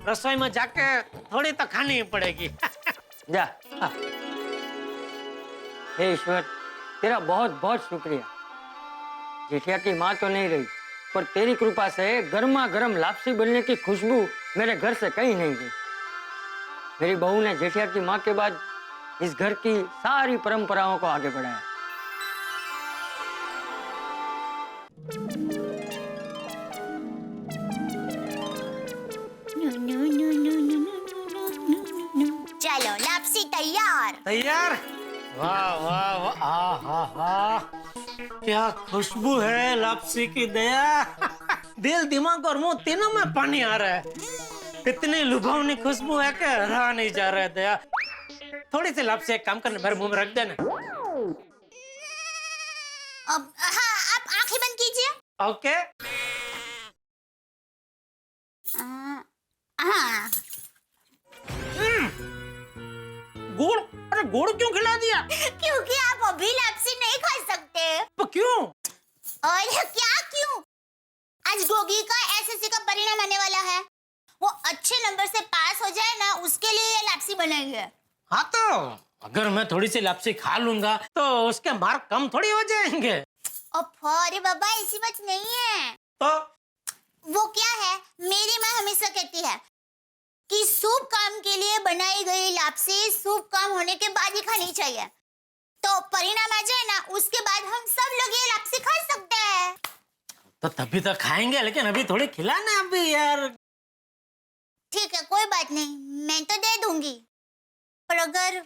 Speaker 4: रसोई में जाके थोड़ी तो खानी ही पड़ेगी।
Speaker 17: जा। हे ईश्वर, तेरा बहुत बहुत शुक्रिया। जेठिया की माँ तो नहीं रही, पर तेरी कृपा से गर्मा गर्म लापसी बनने की खुशबू मेरे घर से कहीं नहीं गई। मेरी बहू ने जेठिया की माँ के बाद इस घर की सारी परंपराओं को आगे बढ़ाया।
Speaker 6: चलो लापसी तैयार।
Speaker 4: तैयार? वाह वाह वाह, आहा, क्या खुशबू है लापसी की दया। दिल, दिमाग और मुंह तीनों में पानी आ रहा है। इतनी लुभावनी खुशबू है कि रहा नहीं जा रहा है दया। थोड़ी सी लापसी एक काम करना, मेरे मुंह में रख देना।
Speaker 6: अब हाँ, आप आंखें बंद कीजिए।
Speaker 4: ओके।
Speaker 6: हाँ।
Speaker 4: गुड़? अरे गुड़ क्यों खिला दिया?
Speaker 6: क्योंकि आप अभी लापसी नहीं खा सकते।
Speaker 4: तो क्यों?
Speaker 6: और क्या क्यों? आज गोगी का एसएससी का परिणाम आने वाला है। वो अच्छे नंबर से पास हो जाए ना, उसके लिए ये लापसी बनाएंगे।
Speaker 4: हाँ तो अगर मैं थोड़ी सी लापसी खा लूंगा तो उसके मार्क कम थोड़ी हो जाएंगे।
Speaker 6: अरे बाबा ऐसी बात नहीं है।
Speaker 4: तो
Speaker 6: वो क्या है, मेरी माँ हमेशा कहती है कि शुभ काम के लिए बनाई गई लापसी शुभ काम होने के बाद ही खानी चाहिए। तो परिणाम आ जाए ना, उसके बाद हम सब लोग ये लापसी खा सकते हैं।
Speaker 4: तो तभी तो खाएंगे, लेकिन अभी थोड़ी खिलाना अभी यार।
Speaker 6: ठीक है, कोई बात नहीं, मैं तो दे दूंगी। पर अगर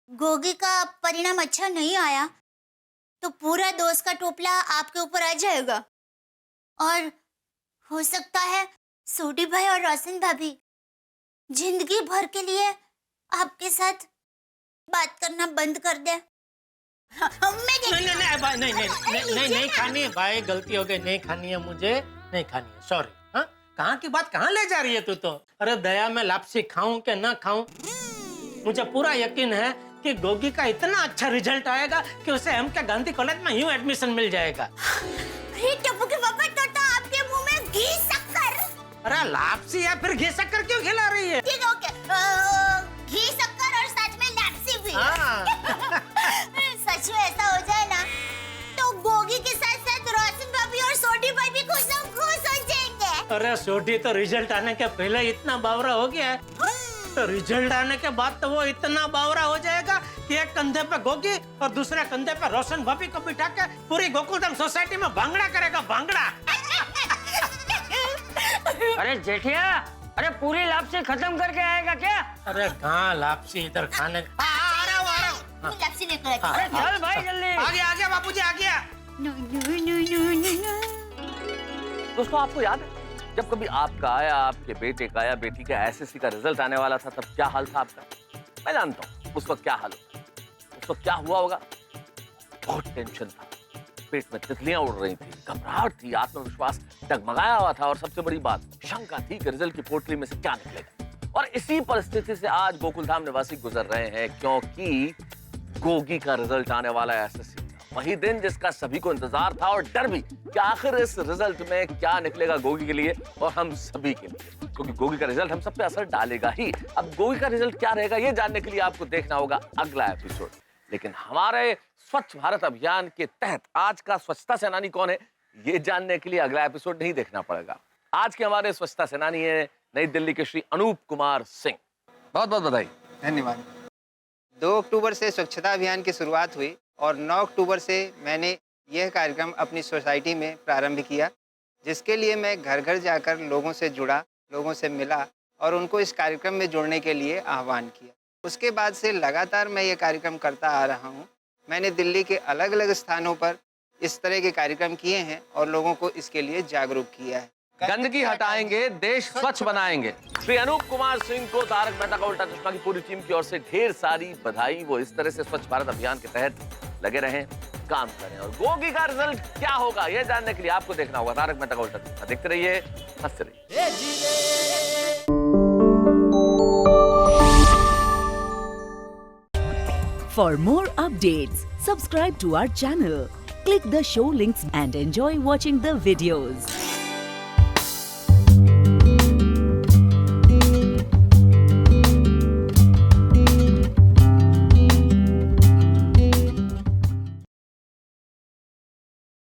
Speaker 6: गोगी का परिणाम अच्छा नहीं आया तो पूरा दोष का टोपला आपके ऊपर आ जाएगा। और हो सकता है सोडी भाई और रोशन भाभी जिंदगी भर के लिए आपके साथ बात करना बंद कर दे।
Speaker 4: नहीं खानी है भाई, गलती हो गई, नहीं खानी है मुझे, नहीं खानी है, सॉरी। हाँ, कहाँ की बात कहाँ ले जा रही है तू तो? अरे दया, मैं लापसी खाऊं कि ना खाऊं, मुझे पूरा यकीन है कि गोगी का इतना अच्छा रिजल्ट आएगा कि उसे एमके गांधी कॉलेज में यूं एडमिशन मिल जाएगा।
Speaker 6: टप्पू के पापा, तो आपके मुंह में घी शक्कर।
Speaker 4: अरे लापसी है, फिर घी शक्कर क्यों खिला रही है?
Speaker 6: ठीक है, ओके, घी शक्कर और साथ में लापसी भी। सच में ऐसा हो जाए ना तो गोगी के साथ साथ रोशन भाभी और सोडी भाई भी खुश हो जाएंगे।
Speaker 4: अरे सोडी तो रिजल्ट आने के पहले इतना बावरा हो गया है, तो रिजल्ट आने के बाद तो वो इतना बावरा हो जाएगा कि एक कंधे पे गोगी और दूसरे कंधे पे रोशन भाभी को बिठा के पूरी गोकुलधाम सोसाइटी में भांगड़ा करेगा, भांगड़ा।
Speaker 17: अरे जेठिया, अरे पूरी लापसी खत्म करके आएगा क्या?
Speaker 4: अरे कहाँ लापसी, इधर खाने।
Speaker 6: लापसी लेकर आती हूँ।
Speaker 17: अरे चल भाई जल्दी।
Speaker 4: आ गया बापूजी, आ गया।
Speaker 11: दोस्तों, आपको याद है जब कभी आपका या आपके बेटे का या बेटी का एसएससी का रिजल्ट आने वाला था, तब क्या हाल था आपका? मैं जानता हूँ उस वक्त क्या हाल होगा। उस वक्त क्या हुआ होगा? बहुत टेंशन था, पेट में तितलियां उड़ रही थी, घबराहट थी, आत्मविश्वास डगमगाया हुआ था, और सबसे बड़ी बात शंका थी कि रिजल्ट की पोटली में से क्या निकलेगा। और इसी परिस्थिति से आज गोकुलधाम निवासी गुजर रहे हैं, क्योंकि गोगी का रिजल्ट आने वाला है एसएससी। वही दिन जिसका सभी को इंतजार था और डर भी कि आखिर इस रिजल्ट में क्या निकलेगा गोगी के लिए और हम सभी के लिए, क्योंकि गोगी का रिजल्ट हम सब पे असर डालेगा ही। अब गोगी का रिजल्ट क्या रहेगा ये जानने के लिए आपको देखना होगा अगला एपिसोड। लेकिन हमारे स्वच्छ भारत अभियान के तहत आज का स्वच्छता सेनानी कौन है ये जानने के लिए अगला एपिसोड नहीं देखना पड़ेगा। आज के हमारे स्वच्छता सेनानी है नई दिल्ली के श्री अनूप कुमार सिंह। बहुत बहुत बधाई।
Speaker 19: धन्यवाद। 2 अक्टूबर से स्वच्छता अभियान की शुरुआत हुई और 9 अक्टूबर से मैंने यह कार्यक्रम अपनी सोसाइटी में प्रारंभ किया, जिसके लिए मैं घर घर जाकर लोगों से जुड़ा, लोगों से मिला और उनको इस कार्यक्रम में जुड़ने के लिए आह्वान किया। उसके बाद से लगातार मैं ये कार्यक्रम करता आ रहा हूँ। मैंने दिल्ली के अलग अलग स्थानों पर इस तरह के कार्यक्रम किए हैं और लोगों को इसके लिए जागरूक किया है।
Speaker 11: गंदगी हटाएंगे, देश स्वच्छ बनाएंगे। श्री अनूप कुमार सिंह को तारक मेहता का उल्टा चश्मा की पूरी टीम की ओर से ढेर सारी बधाई। वो इस तरह से स्वच्छ भारत अभियान के तहत लगे रहें, काम करें। और गोगी का रिजल्ट क्या होगा ये जानने के लिए आपको देखना होगा तारक मेहता का उल्टा चश्मा। देखते रहिए, हंसते रहिए।
Speaker 20: For more updates, subscribe to our channel, click the show links and enjoy watching the videos.